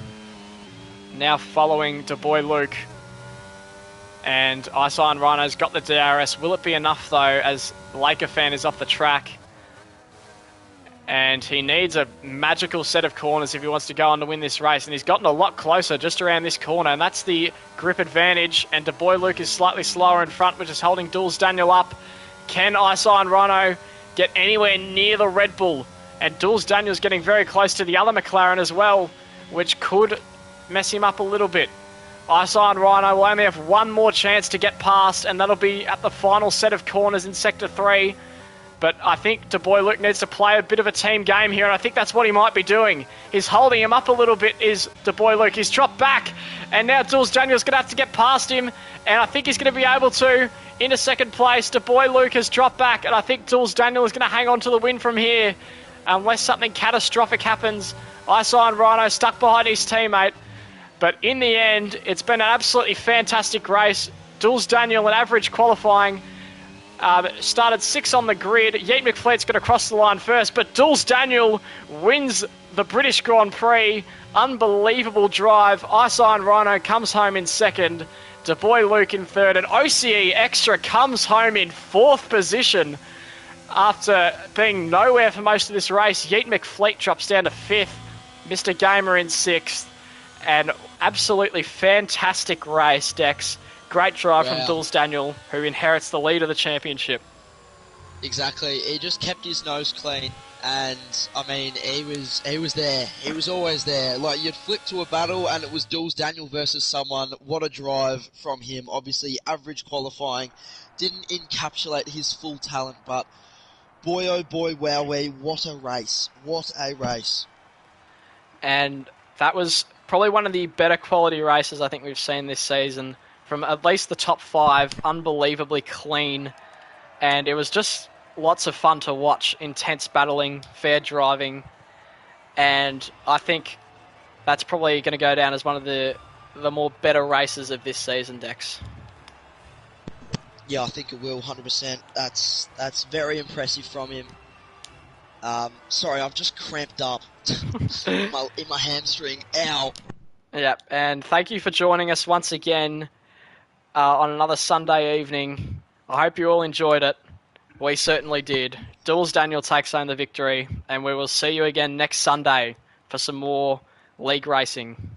[SPEAKER 1] now following DeBoy Luke. And Ice Iron Rhino's got the DRS. Will it be enough though, as Laker Fan is off the track? And he needs a magical set of corners if he wants to go on to win this race. And he's gotten a lot closer just around this corner. And that's the grip advantage. And Boy Luke is slightly slower in front, which is holding Duels Daniel up. Can Iron Rhino get anywhere near the Red Bull? And Duels Daniel's getting very close to the other McLaren as well, which could mess him up a little bit. Iron Rhino will only have one more chance to get past, and that'll be at the final set of corners in Sector 3. But I think Boy Luke needs to play a bit of a team game here, and I think that's what he might be doing. He's holding him up a little bit, is Boy Luke. He's dropped back, and now Duels Daniel's going to have to get past him, and I think he's going to be able to into second place. Boy Luke has dropped back, and I think Duels Daniel is going to hang on to the win from here, unless something catastrophic happens. Iron Rhino stuck behind his teammate, but in the end, it's been an absolutely fantastic race. Duels Daniel, an average qualifying, started 6th on the grid. Yeet McFleet's going to cross the line first, but Duels Daniel wins the British Grand Prix. Unbelievable drive. Iron Rhino comes home in 2nd. Boy Luke in 3rd, and OCE Extra comes home in 4th position after being nowhere for most of this race. Yeet McFleet drops down to 5th. Mr. Gamer in 6th. And absolutely fantastic race, Dex. Great drive from Duels Daniel, who inherits the lead of the championship.
[SPEAKER 2] Exactly. He just kept his nose clean, and I mean, he was there. He was always there. Like, you'd flip to a battle, and it was Duels Daniel versus someone. What a drive from him. Obviously, average qualifying, didn't encapsulate his full talent, but boy, oh boy, wowee, what a race! What a race!
[SPEAKER 1] And that was probably one of the better quality races I think we've seen this season. From at least the top 5, unbelievably clean. And it was just lots of fun to watch. Intense battling, fair driving. And I think that's probably going to go down as one of the more better races of this season, Dex.
[SPEAKER 2] Yeah, I think it will, 100%. That's very impressive from him. Sorry, I've just cramped up in my hamstring. Ow.
[SPEAKER 1] Yeah, and thank you for joining us once again on another Sunday evening. I hope you all enjoyed it. We certainly did. Duels Daniel takes home the victory, and we will see you again next Sunday for some more league racing.